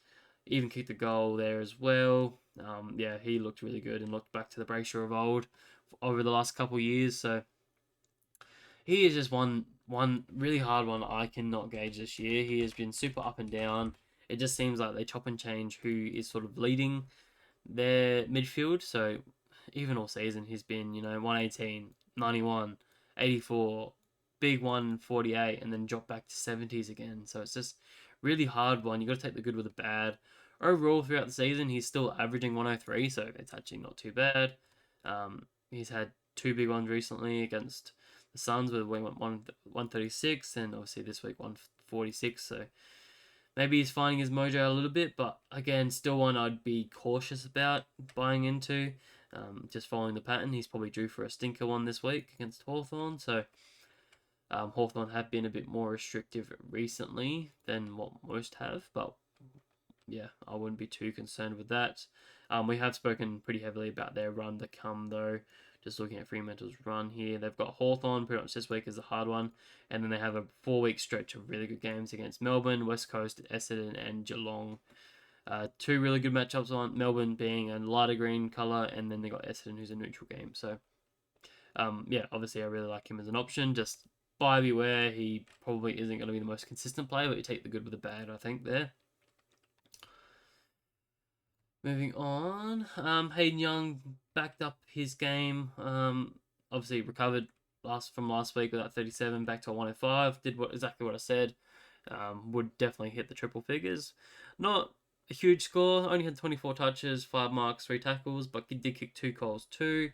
even kicked a goal there as well. Yeah, he looked really good and looked back to the Brayshaw of old over the last couple of years. So he is just one really hard one I cannot gauge this year. He has been super up and down. It just seems like they chop and change who is sort of leading their midfield. So even all season he's been, 118, 91, 84, big 148, and then drop back to 70s again. So it's just really hard one. You got to take the good with the bad. Overall throughout the season he's still averaging 103, so it's actually not too bad. He's had two big ones recently against the Suns, where we went 136, and obviously this week 146. So maybe he's finding his mojo a little bit, but again, still one I'd be cautious about buying into. Just following the pattern, he's probably due for a stinker one this week against Hawthorn. So Hawthorn have been a bit more restrictive recently than what most have, but yeah, I wouldn't be too concerned with that. We have spoken pretty heavily about their run to come, though. Just looking at Fremantle's run here, they've got Hawthorn pretty much this week is a hard one, and then they have a 4-week stretch of really good games against Melbourne, West Coast, Essendon, and Geelong. Two really good matchups on Melbourne being a lighter green colour, and then they got Essendon, who's a neutral game. So, yeah, obviously I really like him as an option. Just buy beware, he probably isn't going to be the most consistent player, but you take the good with the bad, I think, there. Moving on, Hayden Young backed up his game. Obviously recovered from last week with that 37 back to 105. Did exactly what I said. Would definitely hit the triple figures. Not a huge score. Only had 24 touches, 5 marks, 3 tackles, but he did kick 2 goals too.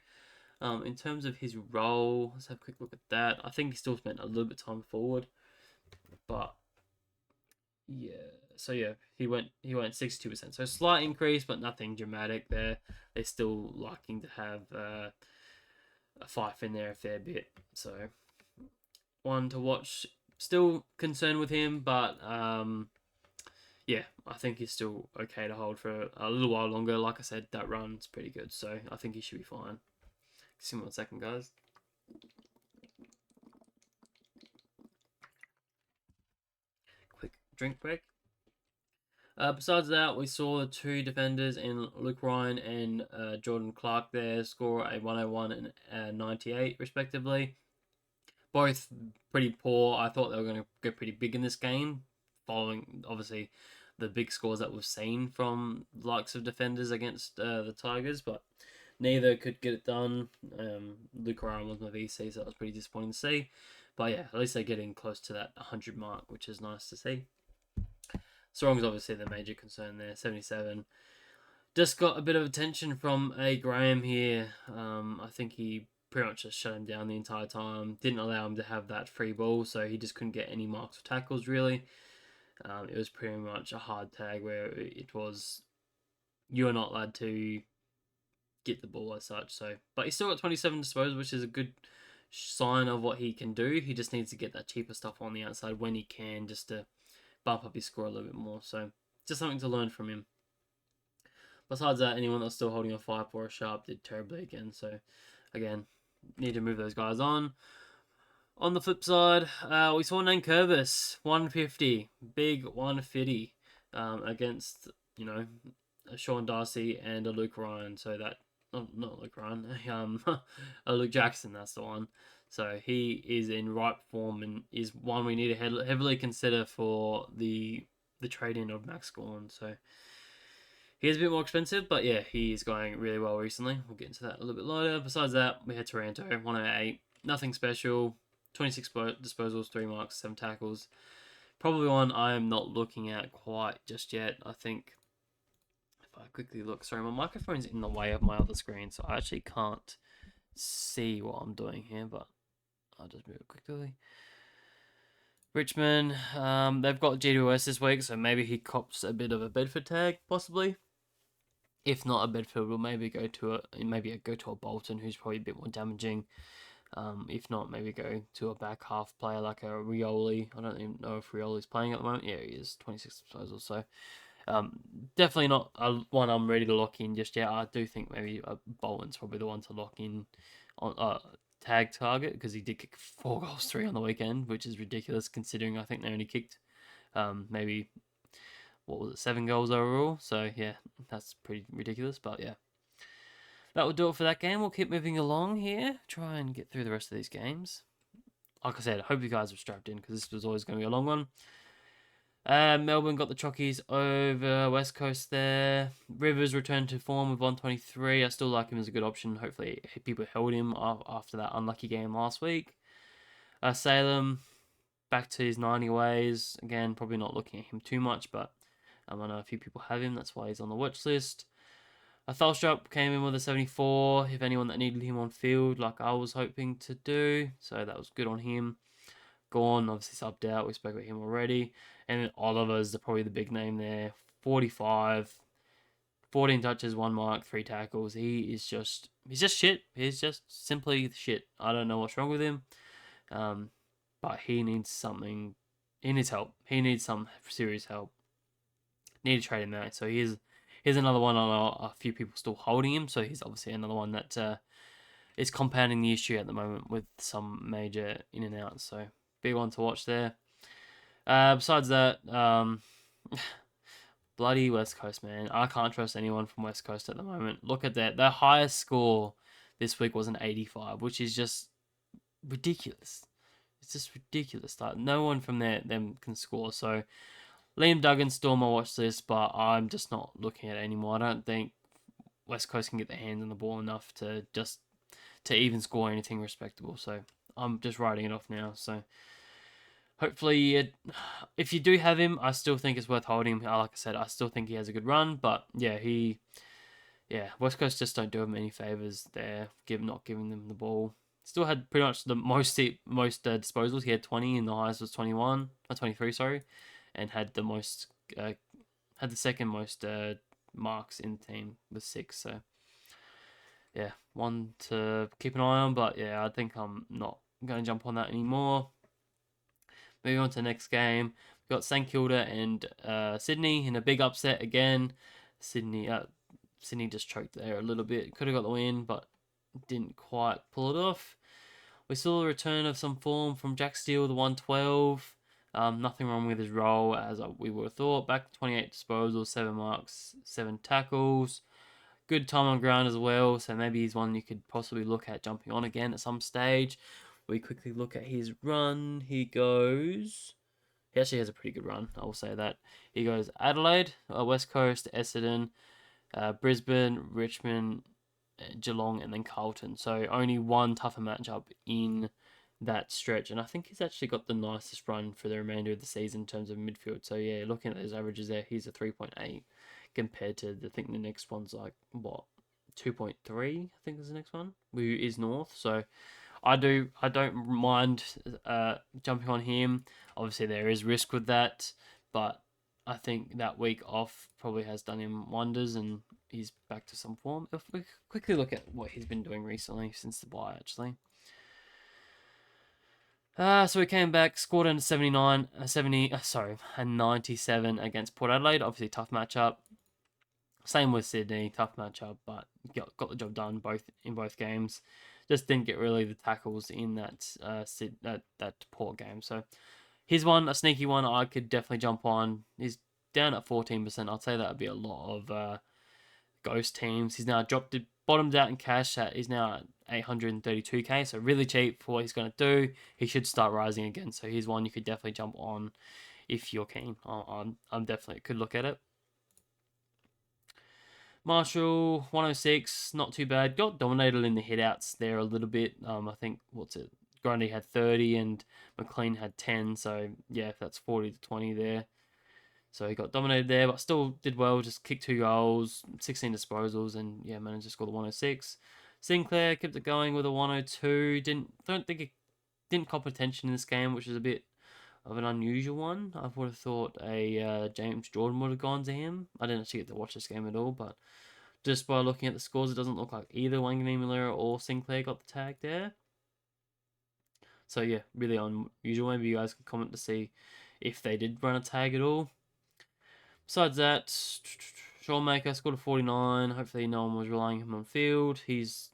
In terms of his role, let's have a quick look at that. I think he still spent a little bit of time forward, but yeah. So yeah, he went 62%. So slight increase, but nothing dramatic there. They're still liking to have a Fife in there a fair bit. So one to watch. Still concerned with him, but yeah, I think he's still okay to hold for a little while longer. Like I said, that run's pretty good, so I think he should be fine. See me 1 second, guys. Quick drink break. Besides that, we saw the two defenders in Luke Ryan and Jordan Clark there score a 101 and a 98 respectively. Both pretty poor. I thought they were going to go pretty big in this game, following obviously the big scores that we've seen from likes of defenders against the Tigers, but neither could get it done. Luke Ryan was my VC, so that was pretty disappointing to see. But yeah, at least they're getting close to that 100 mark, which is nice to see. Strong's obviously the major concern there, 77. Just got a bit of attention from A. Graham here. I think he pretty much just shut him down the entire time. Didn't allow him to have that free ball, so he just couldn't get any marks or tackles, really. It was pretty much a hard tag where it was, you're not allowed to get the ball as such. So, but he still got 27 disposals, which is a good sign of what he can do. He just needs to get that cheaper stuff on the outside when he can, just to bump up his score a little bit more. So just something to learn from him. Besides that, anyone that's still holding a 5 or a sharp did terribly again. So again, need to move those guys on. On the flip side, we saw Nankervis 150, big 150 against a Sean Darcy and a Luke Ryan. So that not Luke Ryan, a Luke Jackson. That's the one. So he is in ripe form and is one we need to heavily consider for the trade-in of Max Gawn. So he is a bit more expensive, but yeah, he is going really well recently. We'll get into that a little bit later. Besides that, we had Taranto, 108. Nothing special. 26 disposals, 3 marks, 7 tackles. Probably one I am not looking at quite just yet. I think if I quickly look, sorry, my microphone's in the way of my other screen, so I actually can't see what I'm doing here, but I'll just move it quickly. Richmond, they've got GWS this week, so maybe he cops a bit of a Bedford tag, possibly. If not a Bedfield, we'll maybe go to a Bolton, who's probably a bit more damaging. If not, maybe go to a back half player like a Rioli. I don't even know if Rioli's playing at the moment. Yeah, he is, 26 disposals. So definitely not one I'm ready to lock in just yet. I do think maybe Bolton's probably the one to lock in on tag target, because he did kick 4 goals, 3 on the weekend, which is ridiculous considering I think they only kicked maybe, what was it, 7 goals overall. So yeah, that's pretty ridiculous. But yeah, that will do it for that game. We'll keep moving along here. Try and get through the rest of these games. Like I said, I hope you guys were strapped in, because this was always going to be a long one. Melbourne got the Chockies over West Coast there. Rivers returned to form with 123. I still like him as a good option. Hopefully people held him after that unlucky game last week. Salem, back to his 90 ways. Again, probably not looking at him too much, but I know a few people have him. That's why he's on the watch list. Thalstrup came in with a 74, if anyone that needed him on field, like I was hoping to do. So that was good on him. Gone, obviously subbed out. We spoke about him already. And then Oliver's probably the big name there. 45, 14 touches, 1 mark, 3 tackles. He's just shit. He's just simply shit. I don't know what's wrong with him. But he needs something. He needs help. He needs some serious help. Need to trade him out. So here's another one on a few people still holding him. So he's obviously another one that is compounding the issue at the moment with some major in and out. So big one to watch there. Besides that, bloody West Coast, man. I can't trust anyone from West Coast at the moment. Look at that. Their highest score this week was an 85, which is just ridiculous. It's just ridiculous. Like, no one from them can score. So Liam Duggan still on my watch list, but I'm just not looking at it anymore. I don't think West Coast can get their hands on the ball enough to even score anything respectable. So I'm just writing it off now. So hopefully, if you do have him, I still think it's worth holding him. Like I said, I still think he has a good run, but yeah, West Coast just don't do him any favors there, not giving them the ball. Still had pretty much the most disposals. He had 20, and the highest was 21, or 23, sorry, and had the most, had the second most marks in the team with 6. So yeah, one to keep an eye on. But yeah, I think I'm not going to jump on that anymore. Moving on to the next game, we've got St Kilda and Sydney in a big upset again. Sydney just choked there a little bit. Could have got the win, but didn't quite pull it off. We saw a return of some form from Jack Steele, the 112. Nothing wrong with his role, as we would have thought. Back to 28 disposals, 7 marks, 7 tackles. Good time on ground as well, so maybe he's one you could possibly look at jumping on again at some stage. We quickly look at his run. He actually has a pretty good run, I will say that. He goes Adelaide, West Coast, Essendon, Brisbane, Richmond, Geelong, and then Carlton. So only one tougher matchup in that stretch. And I think he's actually got the nicest run for the remainder of the season in terms of midfield. So yeah, looking at his averages there, he's a 3.8 compared to, I think the next one's like, what, 2.3, I think is the next one, who is North. So I don't mind jumping on him. Obviously, there is risk with that, but I think that week off probably has done him wonders, and he's back to some form. If we quickly look at what he's been doing recently since the bye, actually. So he came back, scored a 97 against Port Adelaide. Obviously, tough matchup. Same with Sydney, tough matchup, but got the job done in both games. Just didn't get really the tackles in that Port game. So here's one, a sneaky one I could definitely jump on. He's down at 14%. I'd say that would be a lot of ghost teams. He's now bottomed out in cash. He's now at 832k, so really cheap for what he's going to do. He should start rising again. So here's one you could definitely jump on if you're keen. I'm definitely could look at it. Marshall, 106, not too bad. Got dominated in the hitouts there a little bit. I think, Grundy had 30 and McLean had 10. So, yeah, that's 40 to 20 there. So he got dominated there, but still did well. Just kicked 2 goals, 16 disposals, and, yeah, managed to score the 106. Sinclair kept it going with a 102. Don't think it didn't cop attention in this game, which is a bit of an unusual one. I would have thought a James Jordan would have gone to him. I didn't actually get to watch this game at all, but Just by looking at the scores, it doesn't look like either Wanganimula or Sinclair got the tag there. So yeah, really unusual. Maybe you guys can comment to see if they did run a tag at all. Besides that, Sean Maker scored a 49. Hopefully no one was relying on him on field. He's,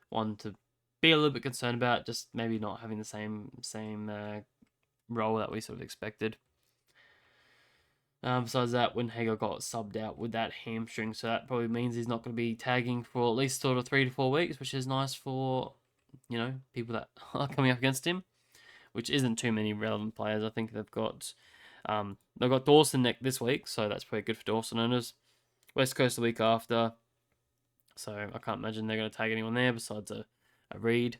one to be a little bit concerned about, just maybe not having the same role that we sort of expected. Besides that, Windhager got subbed out with that hamstring, so that probably means he's not going to be tagging for at least sort of 3 to 4 weeks, which is nice for, people that are coming up against him, which isn't too many relevant players. I think they've got Dawson this week, so that's pretty good for Dawson owners. West Coast the week after, so I can't imagine they're going to tag anyone there besides a Reed,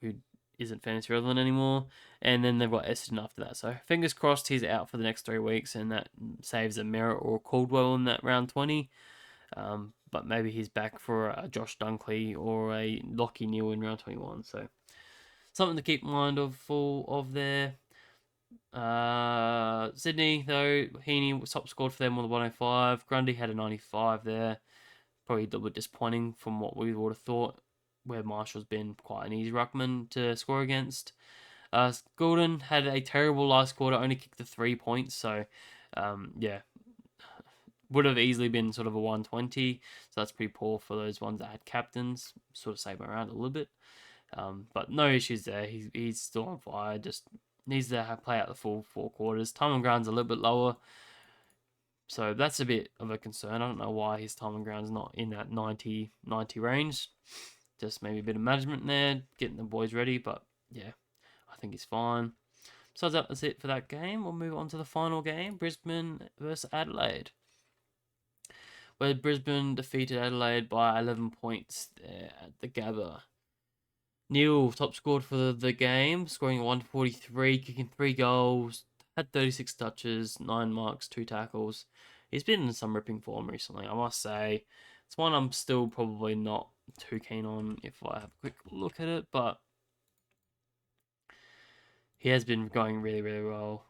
who isn't fantasy relevant anymore. And then they've got Essendon after that. So fingers crossed he's out for the next 3 weeks, and that saves a Merritt or a Caldwell in that round 20. But maybe he's back for a Josh Dunkley or a Lockie Neal in round 21. So something to keep in mind of there. Sydney, though, Heaney was top scored for them with a 105. Grundy had a 95 there. Probably a little bit disappointing from what we would have thought, where Marshall's been quite an easy ruckman to score against. Gordon had a terrible last quarter, only kicked the 3 points, so would have easily been sort of a 120, so that's pretty poor for those ones that had captains, sort of saved around a little bit. But no issues there. He's still on fire, just needs to play out the full 4 quarters. Time on ground's a little bit lower, so that's a bit of a concern. I don't know why his time on ground's not in that 90 range. Just maybe a bit of management there, getting the boys ready, but yeah, I think he's fine. So that's it for that game. We'll move on to the final game, Brisbane versus Adelaide, where Brisbane defeated Adelaide by 11 points there at the Gabba. Neil top scored for the game, scoring 143, kicking 3 goals, had 36 touches, 9 marks, 2 tackles. He's been in some ripping form recently, I must say. It's one I'm still probably not too keen on if I have a quick look at it, but he has been going really, really well.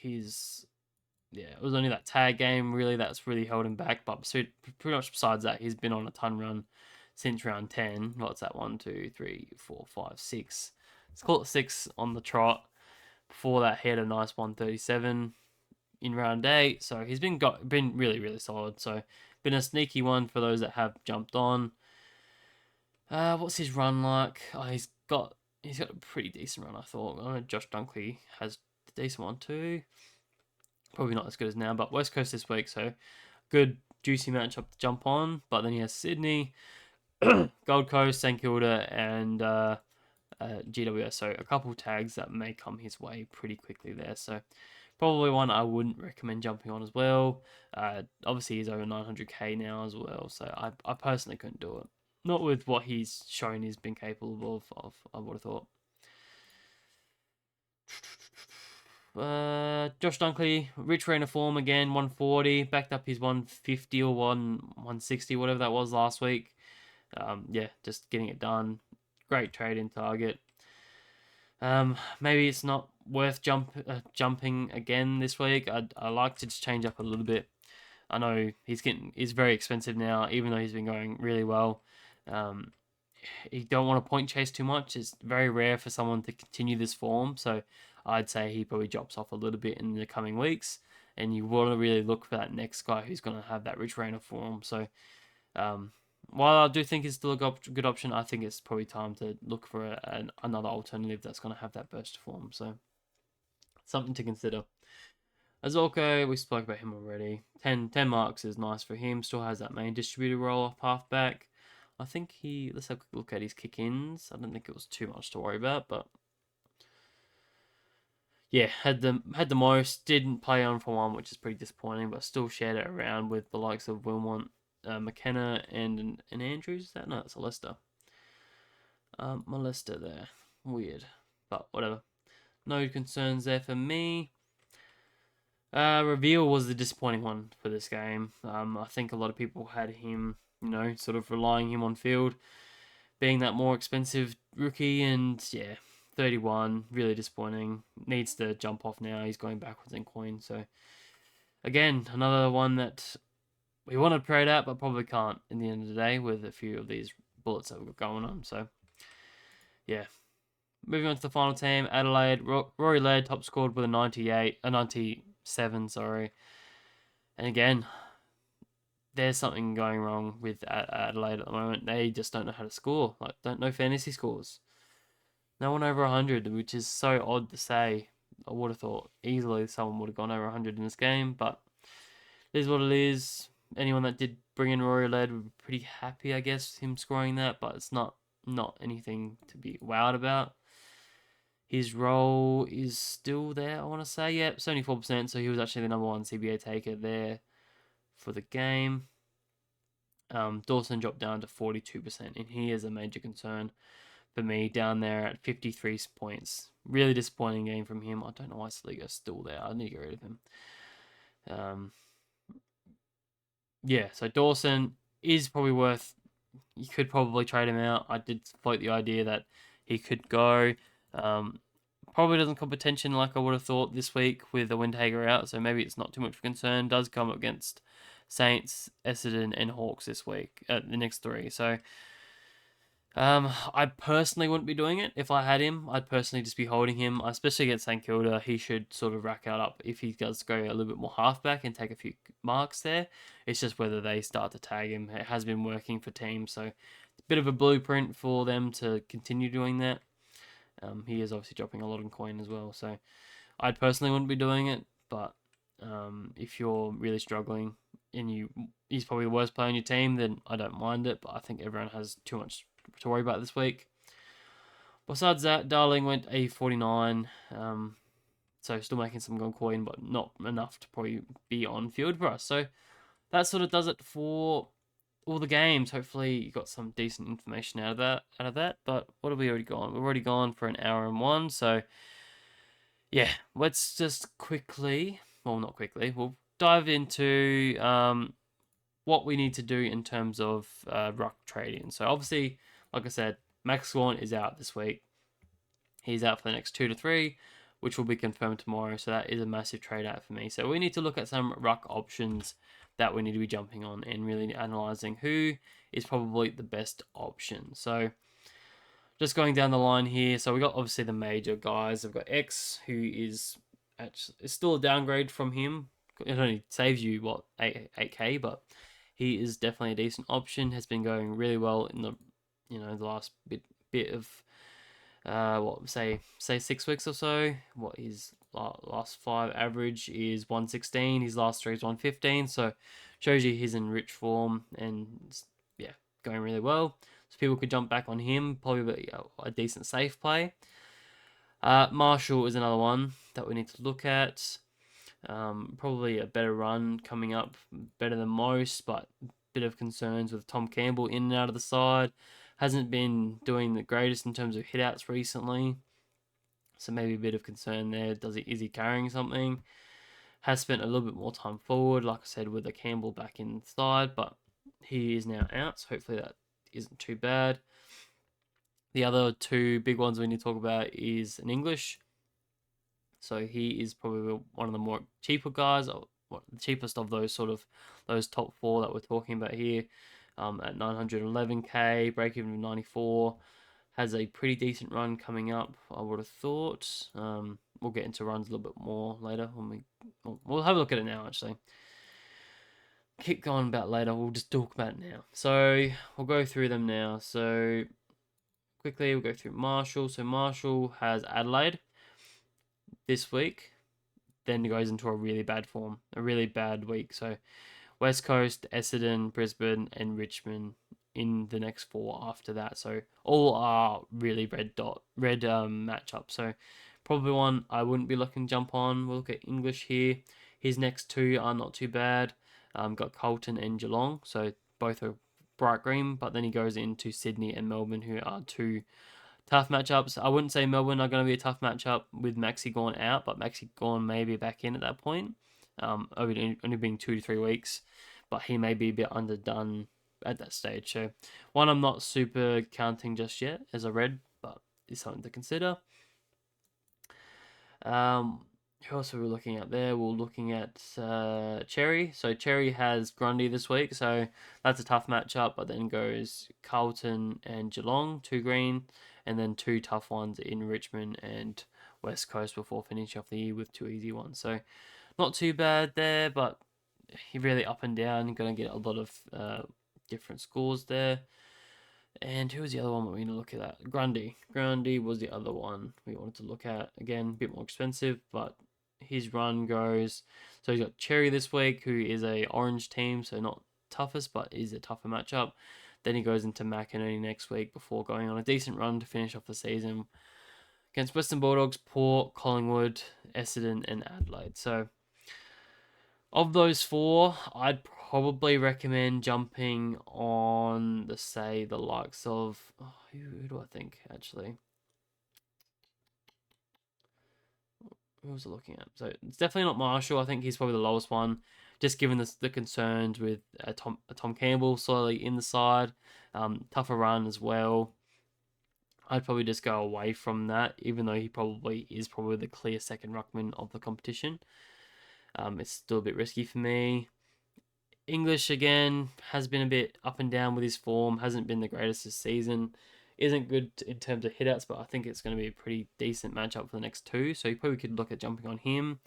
It was only that tag game really that's really held him back, but pretty much besides that, he's been on a ton run since round 10. What's that? 1, 2, 3, 4, 5, 6. Let's call it 6 on the trot. Before that, he had a nice 137 in round 8. So he's been really, really solid. So been a sneaky one for those that have jumped on. What's his run like? He's got a pretty decent run, I thought. I know Josh Dunkley has a decent one too. Probably not as good as now, but West Coast this week, so good juicy matchup to jump on. But then he has Sydney, Gold Coast, St Kilda, and GWS. So a couple tags that may come his way pretty quickly there. So probably one I wouldn't recommend jumping on as well. Obviously he's over 900k now as well, so I personally couldn't do it. Not with what he's shown he's been capable of I would have thought. Josh Dunkley, rich reign of form again, 140, backed up his 150 or 160, whatever that was last week. Just getting it done. Great trade in target. Maybe it's not worth jumping again this week. I like to just change up a little bit. I know he's very expensive now, even though he's been going really well. You don't want to point chase too much. It's very rare for someone to continue this form, so I'd say he probably drops off a little bit in the coming weeks, and you want to really look for that next guy who's going to have that rich reign of form. So while I do think it's still a good option, I think it's probably time to look for another alternative that's going to have that burst of form. So something to consider. Azolko, we spoke about him already. 10 marks is nice for him. Still has that main distributor role off halfback. I think let's have a quick look at his kick-ins. I don't think it was too much to worry about, but yeah, had the most. Didn't play on for one, which is pretty disappointing, but still shared it around with the likes of Wilmot, McKenna, and Andrews. No, it's a Leicester. Leicester there. Weird, but whatever. No concerns there for me. Reveal was the disappointing one for this game. I think a lot of people had him, sort of relying him on field, being that more expensive rookie, and 31, really disappointing. Needs to jump off now. He's going backwards in coin. So again, another one that we want to trade out, but probably can't in the end of the day with a few of these bullets that we've got going on. So, yeah. Moving on to the final team, Adelaide. Rory Laird top scored with a 97, sorry. And again, there's something going wrong with Adelaide at the moment. They just don't know how to score. Like, don't know fantasy scores. No one over 100, which is so odd to say. I would have thought easily someone would have gone over 100 in this game, but it is what it is. Anyone that did bring in Rory Laird would be pretty happy, I guess, him scoring that, but it's not anything to be wowed about. His role is still there, I want to say. Yeah, 74%, so he was actually the number one CBA taker there for the game. Dawson dropped down to 42%, and he is a major concern for me down there at 53 points. Really disappointing game from him. I don't know why Saliga's still there. I need to get rid of him. Yeah, so Dawson is probably worth. You could probably trade him out. I did float the idea that he could go. Probably doesn't come attention like I would have thought this week with the Windhager out, so maybe it's not too much of a concern. Does come up against Saints, Essendon, and Hawks this week, the next three. So I personally wouldn't be doing it if I had him. I'd personally just be holding him, especially against St Kilda. He should sort of rack out up if he does go a little bit more halfback and take a few marks there. It's just whether they start to tag him. It has been working for teams, so it's a bit of a blueprint for them to continue doing that. He is obviously dropping a lot in coin as well, so I personally wouldn't be doing it. But if you're really struggling and he's probably the worst player on your team, then I don't mind it. But I think everyone has too much to worry about this week. Besides that, Darling went a 49, so still making some gold coin, but not enough to probably be on field for us. So that sort of does it for all the games. Hopefully you got some decent information out of that. But what have we already gone? We've already gone for an hour and one. So yeah, let's just quickly, well, not quickly, we'll dive into what we need to do in terms of ruck trading. So obviously, like I said, Max Swan is out this week. He's out for the next 2 to 3, which will be confirmed tomorrow. So that is a massive trade out for me. So we need to look at some ruck options that we need to be jumping on and really analysing who is probably the best option. So just going down the line here. So we got obviously the major guys. We've got X, who is actually still a downgrade from him. It only saves you what 8k, but he is definitely a decent option. Has been going really well in the the last bit of say 6 weeks or so. What his last 5 average is 116. His last 3 is 115. So shows you he's in rich form and yeah, going really well. So people could jump back on him. Probably a decent safe play. Marshall is another one that we need to look at. Probably a better run coming up, better than most, but a bit of concerns with Tom Campbell in and out of the side. Hasn't been doing the greatest in terms of hitouts recently, so maybe a bit of concern there. Is he carrying something? Has spent a little bit more time forward, like I said, with the Campbell back inside, but he is now out, so hopefully that isn't too bad. The other 2 big ones we need to talk about is an English. So he is probably one of the more cheaper guys, or the cheapest of those top 4 that we're talking about here. At 911k, break even of 94, has a pretty decent run coming up. I would have thought. We'll get into runs a little bit more later when we'll have a look at it now. Actually, keep going about later. We'll just talk about it now. So we'll go through them now. So quickly, we'll go through Marshall. So Marshall has Adelaide this week, then goes into a really bad form, a really bad week. So West Coast, Essendon, Brisbane, and Richmond in the next 4 after that. So all are really red matchup. So probably one I wouldn't be looking to jump on. We'll look at English here. His next 2 are not too bad. Got Carlton and Geelong, so both are bright green. But then he goes into Sydney and Melbourne, who are 2 tough matchups. I wouldn't say Melbourne are going to be a tough matchup with Maxi Gawn out, but Maxi Gawn may be back in at that point. Only being 2 to 3 weeks, but he may be a bit underdone at that stage. So one I'm not super counting just yet as I read, but it's something to consider. Who else are we looking at there? We're looking at Cherry. So Cherry has Grundy this week, so that's a tough matchup. But then goes Carlton and Geelong, 2 green, and then 2 tough ones in Richmond and West Coast before finishing off the year with 2 easy ones. So not too bad there, but he really up and down. You're going to get a lot of different scores there. And who was the other one that we need to look at? Grundy. Grundy was the other one we wanted to look at. Again, a bit more expensive, but his run goes. So he's got Cherry this week, who is a orange team, so not toughest, but is a tougher matchup. Then he goes into McInerney next week before going on a decent run to finish off the season against Western Bulldogs, Port, Collingwood, Essendon, and Adelaide. So of those 4, I'd probably recommend jumping on the likes of who do I think actually? Who was I looking at? So it's definitely not Marshall. I think he's probably the lowest one, just given the concerns with Tom Campbell slowly in the side, tougher run as well. I'd probably just go away from that, even though he probably is the clear second ruckman of the competition. It's still a bit risky for me. English again has been a bit up and down with his form. Hasn't been the greatest this season. Isn't good in terms of hitouts, but I think it's going to be a pretty decent matchup for the next 2. So you probably could look at jumping on him.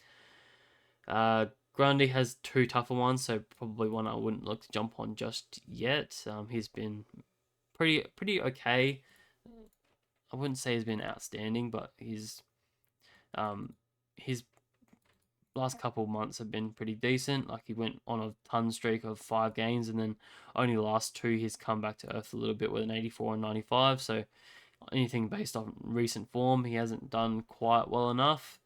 Grundy has 2 tougher ones, so probably one I wouldn't look to jump on just yet. He's been pretty okay. I wouldn't say he's been outstanding, but his last couple of months have been pretty decent. Like he went on a ton streak of 5 games, and then only the last 2 he's come back to earth a little bit with an 84 and 95. So anything based on recent form, he hasn't done quite well enough.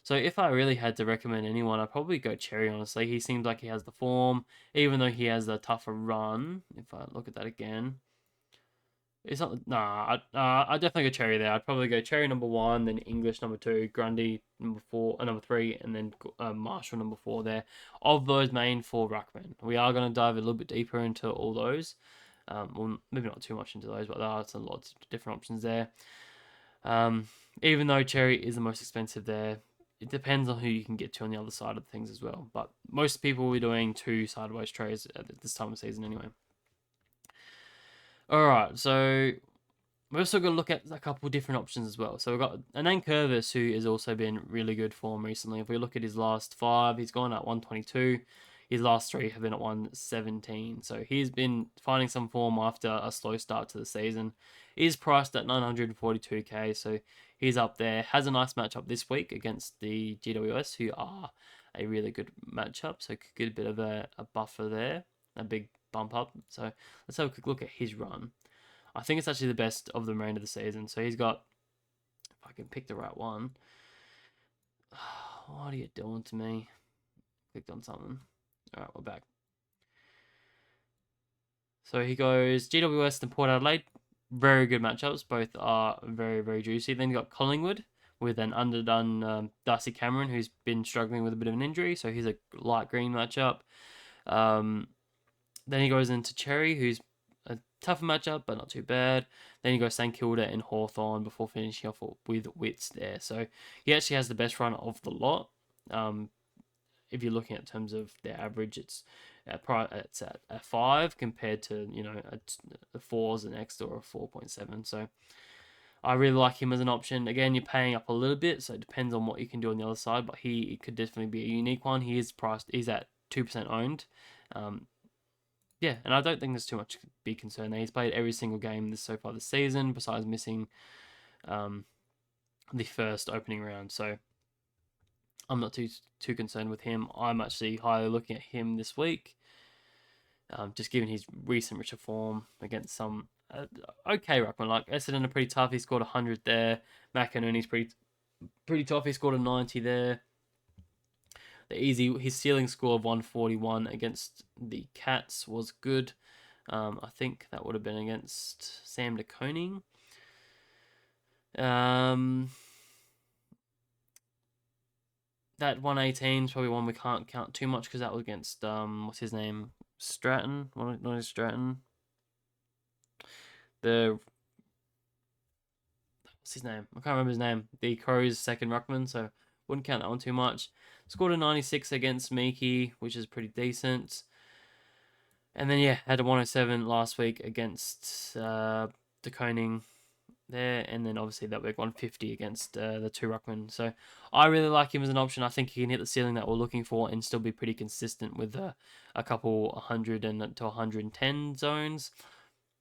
So if I really had to recommend anyone, I'd probably go Cherry, honestly. He seems like he has the form, even though he has the tougher run. If I look at that again, it's not. Nah, I'd definitely go Cherry there. I'd probably go Cherry number 1, then English number 2, Grundy number 4, number 3, and then Marshall number 4 there. Of those main 4 ruckmen, we are going to dive a little bit deeper into all those. Well, maybe not too much into those, but there are some lots of different options there. Even though Cherry is the most expensive there, it depends on who you can get to on the other side of things as well. But most people will be doing 2 sideways trays at this time of season anyway. All right, so we're also going to look at a couple different options as well. So we've got Anand Curvis, who has also been really good form recently. If we look at his last 5, he's gone at 122. His last 3 have been at 117. So he's been finding some form after a slow start to the season. He's priced at 942k, so he's up there. Has a nice matchup this week against the GWS, who are a really good matchup. So could get a bit of a buffer there, a big bump up. So let's have a quick look at his run. I think it's actually the best of the remainder of the season. So he's got, if I can pick the right one. What are you doing to me? Clicked on something. All right, we're back. So he goes GWS and Port Adelaide. Very good matchups. Both are very, very juicy. Then you got Collingwood with an underdone Darcy Cameron, who's been struggling with a bit of an injury. So he's a light green matchup. Then he goes into Cherry, who's a tougher matchup, but not too bad. Then you go St Kilda and Hawthorn before finishing off with Wits there. So he actually has the best run of the lot. If you're looking at terms of their average, it's at a 5 compared to a 4's an extra or a 4.7. So I really like him as an option. Again, you're paying up a little bit, so it depends on what you can do on the other side. But he could definitely be a unique one. He is priced. He's at 2% owned. Yeah, and I don't think there's too much to be concerned there. He's played every single game so far this season, besides missing the first opening round. So I'm not too concerned with him. I'm actually highly looking at him this week, just given his recent richer form against some okay ruckman. Like Essendon are pretty tough. He scored 100 there. McInerney's pretty tough. He scored a 90 there. His ceiling score of 141 against the Cats was good. I think that would have been against Sam de Koning. That 118 is probably one we can't count too much because that was against what's his name? Stratton. Not Stratton. What's his name? I can't remember his name. The Crows' second ruckman. So wouldn't count that one too much. Scored a 96 against Miki, which is pretty decent. And then, yeah, had a 107 last week against De Koning there. And then, obviously, that week 150 against the two Ruckman. So, I really like him as an option. I think he can hit the ceiling that we're looking for and still be pretty consistent with a couple 100 to 110 zones.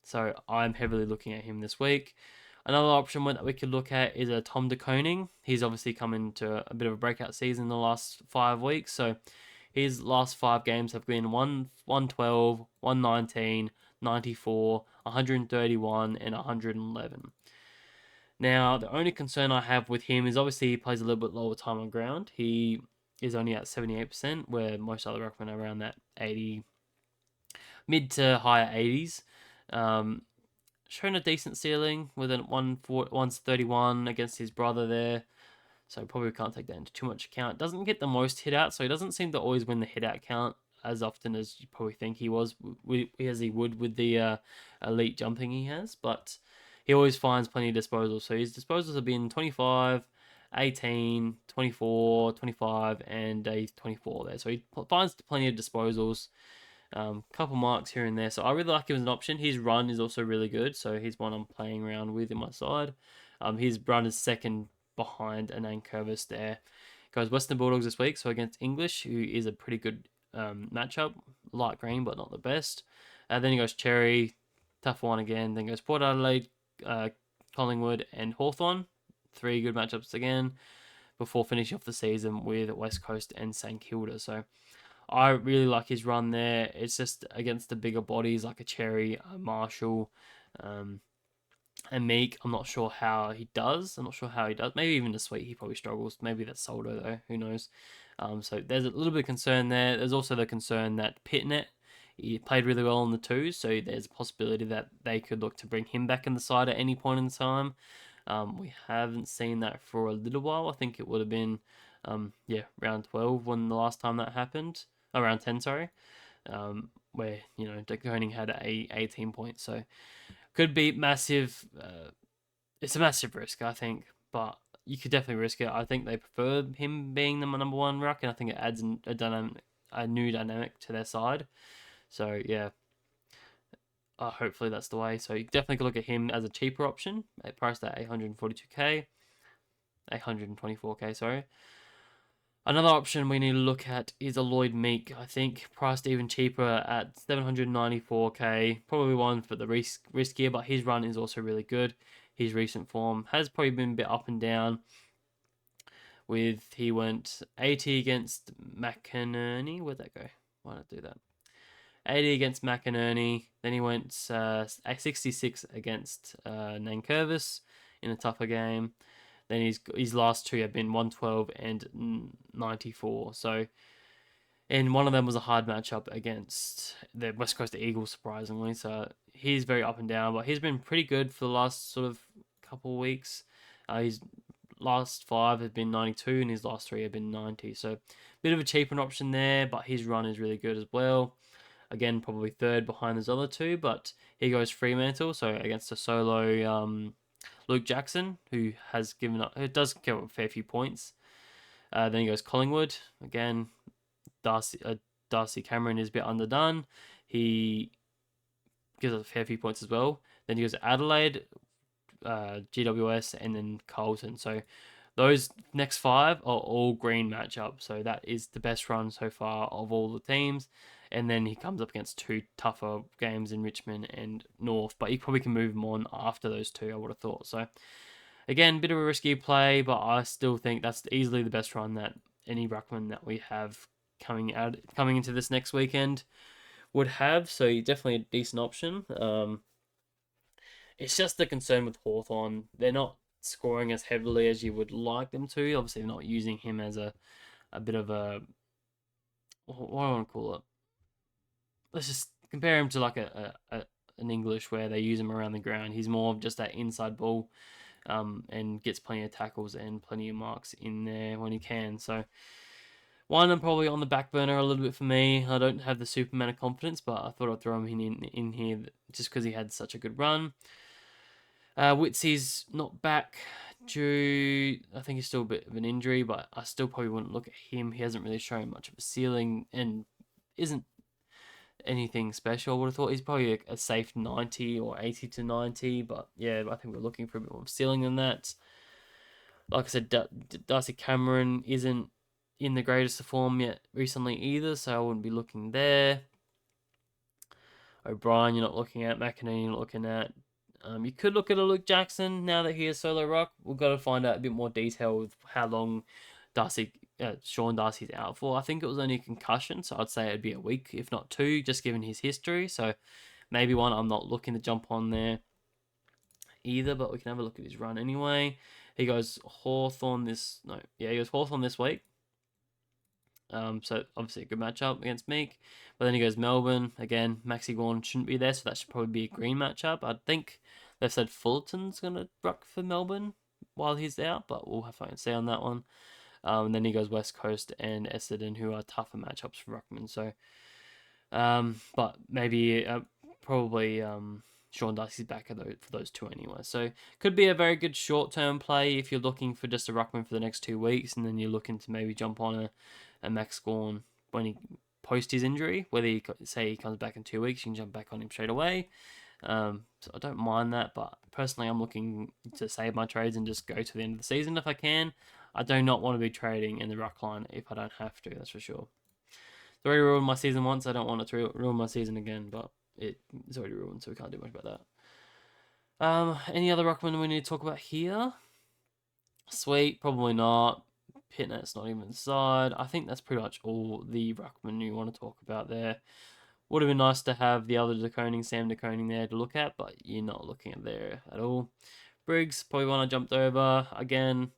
So I'm heavily looking at him this week. Another option that we could look at is a Tom De Koning. He's obviously come into a bit of a breakout season in the last 5 weeks. So his last 5 games have been 112, 119, 94, 131, and 111. Now, the only concern I have with him is obviously he plays a little bit lower time on ground. He is only at 78%, where most other ruckmen are around that 80, mid to higher 80s. Shown a decent ceiling with a 131 against his brother there. So probably can't take that into too much account. Doesn't get the most hit out, so he doesn't seem to always win the hit out count as often as you probably think he was, as he would with the elite jumping he has. But he always finds plenty of disposals. So his disposals have been 25, 18, 24, 25, and a 24 there. So he finds plenty of disposals. Couple marks here and there. So I really like him as an option. His run is also really good. So he's one I'm playing around with in my side. His run is second behind Anand Curvis there. Goes Western Bulldogs this week. So against English, who is a pretty good matchup. Light green, but not the best. Then he goes Cherry. Tough one again. Then goes Port Adelaide, Collingwood, and Hawthorn. 3 good matchups again. Before finishing off the season with West Coast and St Kilda. So I really like his run there. It's just against the bigger bodies like a Cherry, a Marshall, and Meek. I'm not sure how he does. Maybe even the Sweet, he probably struggles. Maybe that's Soldo though. Who knows? So there's a little bit of concern there. There's also the concern that Pitnet, he played really well on the twos, so there's a possibility that they could look to bring him back in the side at any point in time. We haven't seen that for a little while. I think it would have been, round 12 when the last time that happened. Around 10, sorry, where, De Koning had 18 points. So could be massive. It's a massive risk, I think, but you could definitely risk it. I think they prefer him being the number 1 ruck, and I think it adds a new dynamic to their side. So, yeah. Hopefully that's the way. So you definitely could look at him as a cheaper option, priced at 842k, 824k, sorry. Another option we need to look at is a Lloyd Meek, I think, priced even cheaper at 794k. Probably one for the riskier, but his run is also really good. His recent form has probably been a bit up and down. He went 80 against McInerney. Where'd that go? Why did I do that? 80 against McInerney. Then he went 66 against Nankervis in a tougher game. Then his last 2 have been 112 and 94. So, and one of them was a hard matchup against the West Coast Eagles, surprisingly. So he's very up and down, but he's been pretty good for the last sort of couple of weeks. His last 5 have been 92, and his last 3 have been 90. So bit of a cheaper option there, but his run is really good as well. Again, probably third behind those other 2, but he goes Fremantle, so against a solo Luke Jackson, who does give up a fair few points. Then he goes Collingwood. Again, Darcy Cameron is a bit underdone. He gives up a fair few points as well. Then he goes Adelaide, GWS, and then Carlton. So those next 5 are all green matchups. So that is the best run so far of all the teams. And then he comes up against 2 tougher games in Richmond and North, but he probably can move them on after those 2, I would have thought. So, again, bit of a risky play, but I still think that's easily the best run that any ruckman that we have coming into this next weekend would have. So, definitely a decent option. It's just the concern with Hawthorn. They're not scoring as heavily as you would like them to. Obviously, they're not using him as a bit of a, what do I want to call it? Let's just compare him to like an English where they use him around the ground. He's more of just that inside ball, and gets plenty of tackles and plenty of marks in there when he can. So one, I'm probably on the back burner a little bit for me. I don't have the super amount of confidence, but I thought I'd throw him in here just because he had such a good run. Witsy's not back Drew, I think he's still a bit of an injury, but I still probably wouldn't look at him. He hasn't really shown much of a ceiling and isn't anything special. I would have thought he's probably a safe 90 or 80 to 90, but yeah, I think we're looking for a bit more ceiling than that. Like I said, Darcy Cameron isn't in the greatest of form yet recently either, so I wouldn't be looking there. O'Brien, you're not looking at. McInerney, you're not looking at. You could look at a Luke Jackson now that he is solo ruck. We've got to find out a bit more detail with how long Sean Darcy's out for. I think it was only a concussion, so I'd say it'd be a week, if not two, just given his history. So maybe one I'm not looking to jump on there either, but we can have a look at his run anyway. He goes Hawthorn this week. So obviously a good matchup against Meek. But then he goes Melbourne. Again, Maxi Gawn shouldn't be there, so that should probably be a green matchup. I think they've said Fullerton's going to ruck for Melbourne while he's out, but we'll have to see on that one. And then he goes West Coast and Essendon, who are tougher matchups for Ruckman. So, but maybe probably Sean Darcy's back for those two anyway. So could be a very good short-term play if you're looking for just a Ruckman for the next 2 weeks, and then you're looking to maybe jump on a Max Gawn when he post his injury. Whether he say he comes back in 2 weeks, you can jump back on him straight away. So I don't mind that, but personally, I'm looking to save my trades and just go to the end of the season if I can. I do not want to be trading in the ruck line if I don't have to. That's for sure. It's already ruined my season once. I don't want it to ruin my season again, but it's already ruined, so we can't do much about that. Any other ruckman we need to talk about here? Sweet, probably not. Pitnet's not even inside. I think that's pretty much all the ruckman you want to talk about there. Would have been nice to have the other Sam De Koning there to look at, but you're not looking at there at all. Briggs, probably one I jumped over. Again,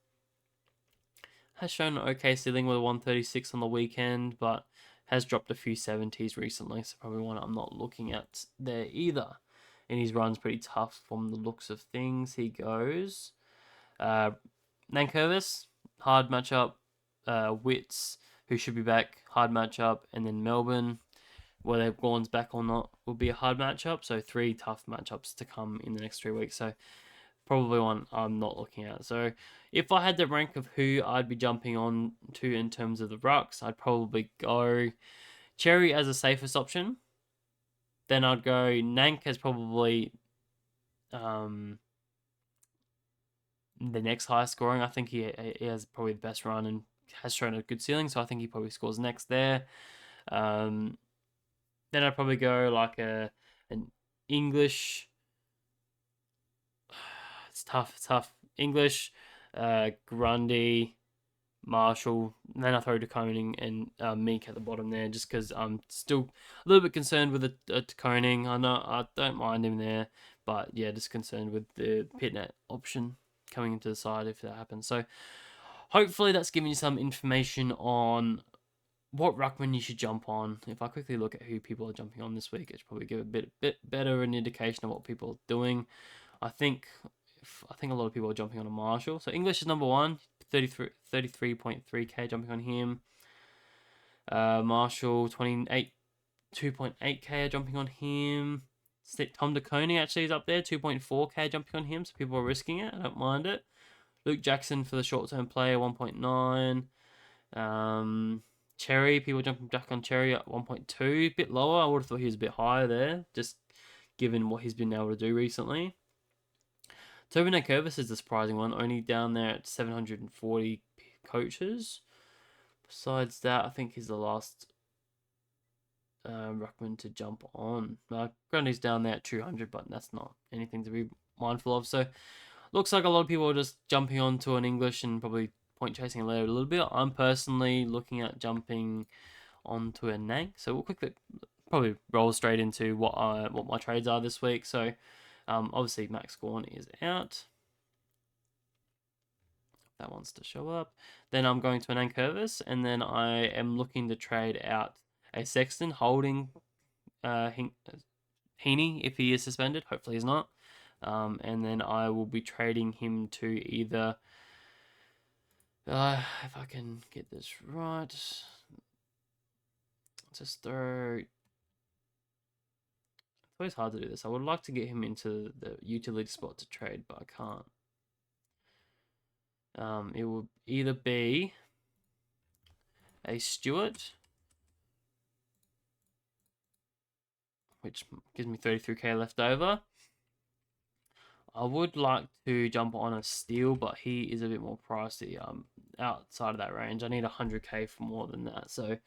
has shown an okay ceiling with a 136 on the weekend, but has dropped a few 70s recently, so probably one I'm not looking at there either. And his run's pretty tough from the looks of things. He goes Nankervis, hard matchup. Wits, who should be back, hard matchup. And then Melbourne, whether Gawn's back or not, will be a hard matchup. So 3 tough matchups to come in the next 3 weeks. So probably one I'm not looking at. So if I had the rank of who I'd be jumping on to in terms of the rucks, I'd probably go Cherry as a safest option. Then I'd go Nank as probably the next highest scoring. I think he has probably the best run and has shown a good ceiling, so I think he probably scores next there. Then I'd probably go like an English. It's tough. English, Grundy, Marshall. Then I throw De Koning and Meek at the bottom there, just because I'm still a little bit concerned with the Koning. I know I don't mind him there, but yeah, just concerned with the Pitnet option coming into the side if that happens. So hopefully that's giving you some information on what ruckman you should jump on. If I quickly look at who people are jumping on this week, it's probably give a bit better an indication of what people are doing. I think a lot of people are jumping on a Marshall. So English is number 1, 33.3k jumping on him. Marshall 2.8k jumping on him. Tom De Koning actually is up there, 2.4k jumping on him. So people are risking it. I don't mind it. Luke Jackson for the short-term player, 1.9. Cherry, people jumping back on Cherry at 1.2. A bit lower. I would have thought he was a bit higher there, just given what he's been able to do recently. Tobin Curvis is the surprising one, only down there at 740 coaches. Besides that, I think he's the last ruckman to jump on. Grundy's down there at 200, but that's not anything to be mindful of. So looks like a lot of people are just jumping onto an English and probably point chasing a little bit. I'm personally looking at jumping onto a Nang. So we'll quickly probably roll straight into what my trades are this week. So obviously Max Gawn is out. That wants to show up. Then I'm going to an Ankervis, and then I am looking to trade out a Sexton, holding Heaney if he is suspended. Hopefully he's not. And then I will be trading him to either, if I can get this right, just throw. It's always hard to do this. I would like to get him into the utility spot to trade, but I can't. It will either be a Stewart, which gives me 33k left over. I would like to jump on a Steele, but he is a bit more pricey. Outside of that range, I need 100k for more than that. So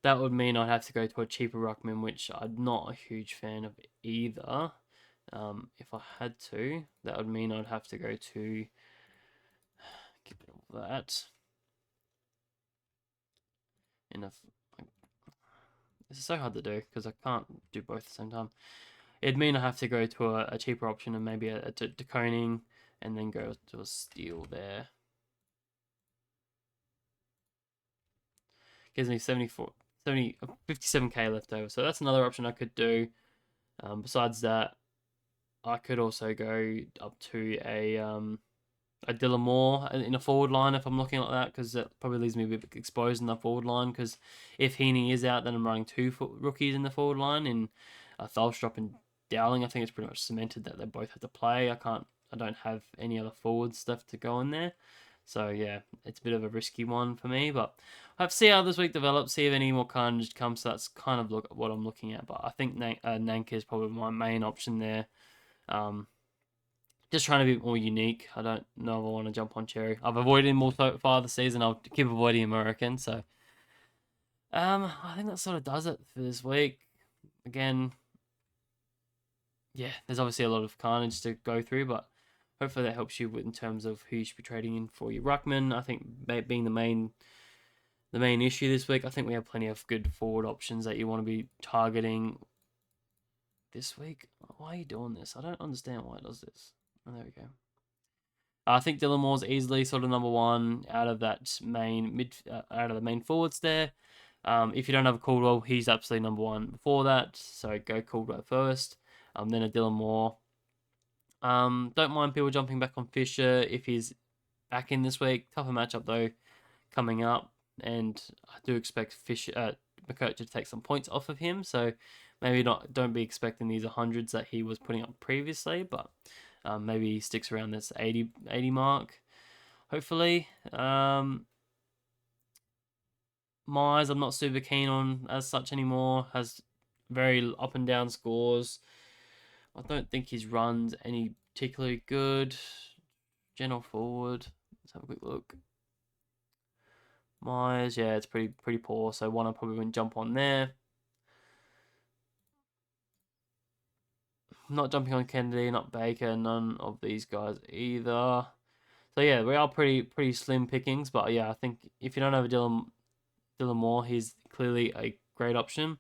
that would mean I'd have to go to a cheaper ruckman, which I'm not a huge fan of either. If I had to, that would mean I'd have to go to get rid of that. And if this is so hard to do because I can't do both at the same time. It'd mean I have to go to a cheaper option and maybe a Deconing and then go to a Steel there. Gives me 57k left over. So that's another option I could do. Besides that, I could also go up to a Dylan Moore in a forward line if I'm looking like that, because that probably leaves me a bit exposed in the forward line, because if Heaney is out, then I'm running two rookies in the forward line in Thalstrop and Dowling. I think it's pretty much cemented that they both have to play. I don't have any other forward stuff to go in there. So yeah, it's a bit of a risky one for me, but I have to see how this week develops, see if any more carnage comes. So that's kind of what I'm looking at. But I think Nank is probably my main option there. Just trying to be more unique. I don't know if I want to jump on Cherry. I've avoided him all so far this season. I'll keep avoiding him, I reckon. So, I think that sort of does it for this week. Again, yeah, there's obviously a lot of carnage to go through, but hopefully that helps you in terms of who you should be trading in for your ruckman. I think being the main issue this week, I think we have plenty of good forward options that you want to be targeting this week. Why are you doing this? I don't understand why it does this. Oh, there we go. I think Dylan Moore's easily sort of number one out of that out of the main forwards there. If you don't have a Caldwell, he's absolutely number one before that. So go Caldwell first. Then a Dylan Moore. Don't mind people jumping back on Fisher if he's back in this week. Tougher matchup though coming up, and I do expect McKercher to take some points off of him. So maybe don't be expecting these 100s that he was putting up previously, but maybe he sticks around this 80 mark, hopefully. Myers, I'm not super keen on as such anymore. Has very up and down scores. I don't think his runs any particularly good. General forward. Let's have a quick look. Myers, yeah, it's pretty poor. So one I probably wouldn't jump on there. Not jumping on Kennedy, not Baker, none of these guys either. So yeah, we are pretty slim pickings, but yeah, I think if you don't have a Dylan Moore, he's clearly a great option.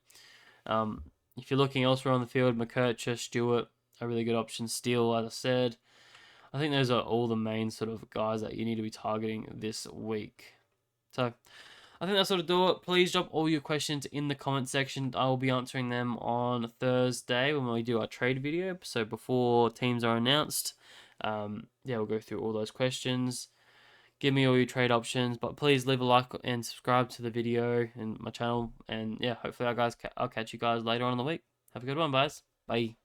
If you're looking elsewhere on the field, McKercher, Stewart, a really good option. Steele, as I said. I think those are all the main sort of guys that you need to be targeting this week. So I think that's sort of do it. Please drop all your questions in the comment section. I will be answering them on Thursday when we do our trade video. So before teams are announced, yeah, we'll go through all those questions. Give me all your trade options, but please leave a like and subscribe to the video and my channel. And yeah, hopefully I'll catch you guys later on in the week. Have a good one, guys. Bye.